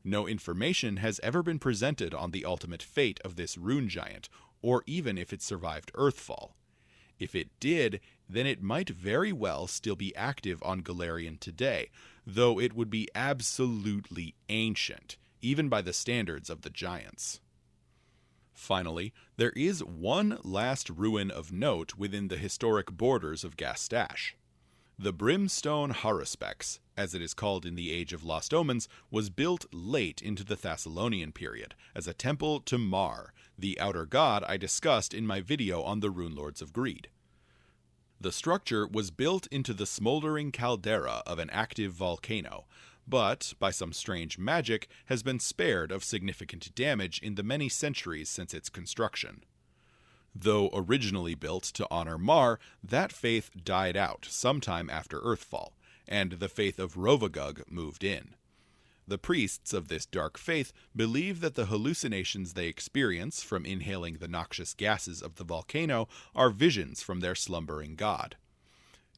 No information has ever been presented on the ultimate fate of this rune giant, or even if it survived Earthfall. If it did, then it might very well still be active on Golarion today, though it would be absolutely ancient, even by the standards of the giants. Finally, there is one last ruin of note within the historic borders of Gastash. The Brimstone Haruspex, as it is called in the Age of Lost Omens, was built late into the Thassilonian period as a temple to Mar, the outer god I discussed in my video on the Runelords of Greed. The structure was built into the smoldering caldera of an active volcano, but, by some strange magic, has been spared of significant damage in the many centuries since its construction. Though originally built to honor Mar, that faith died out sometime after Earthfall, and the faith of Rovagug moved in. The priests of this dark faith believe that the hallucinations they experience from inhaling the noxious gases of the volcano are visions from their slumbering god.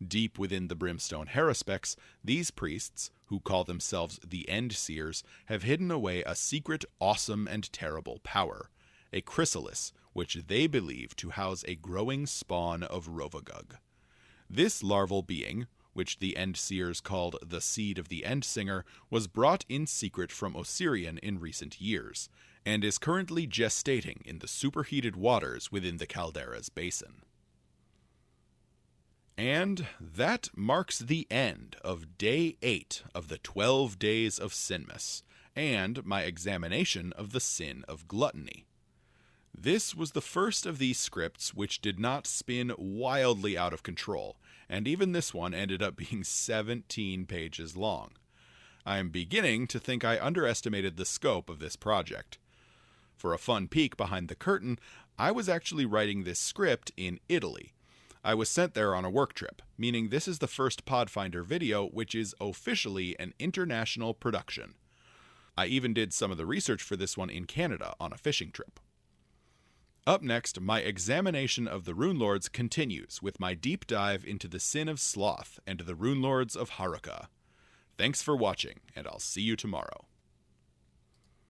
Deep within the Brimstone Haruspex, these priests, who call themselves the End-Seers, have hidden away a secret, awesome, and terrible power, a chrysalis, which they believe to house a growing spawn of Rovagug. This larval being, which the End-Seers called the Seed of the Endsinger, was brought in secret from Osirian in recent years, and is currently gestating in the superheated waters within the caldera's basin. And that marks the end of Day 8 of the 12 Days of Sinmas, and my examination of the Sin of Gluttony. This was the first of these scripts which did not spin wildly out of control, and even this one ended up being 17 pages long. I am beginning to think I underestimated the scope of this project. For a fun peek behind the curtain, I was actually writing this script in Italy. I was sent there on a work trip, meaning this is the first Podfinder video which is officially an international production. I even did some of the research for this one in Canada on a fishing trip. Up next, my examination of the Runelords continues with my deep dive into the Sin of Sloth and the Runelords of Haruka. Thanks for watching, and I'll see you tomorrow.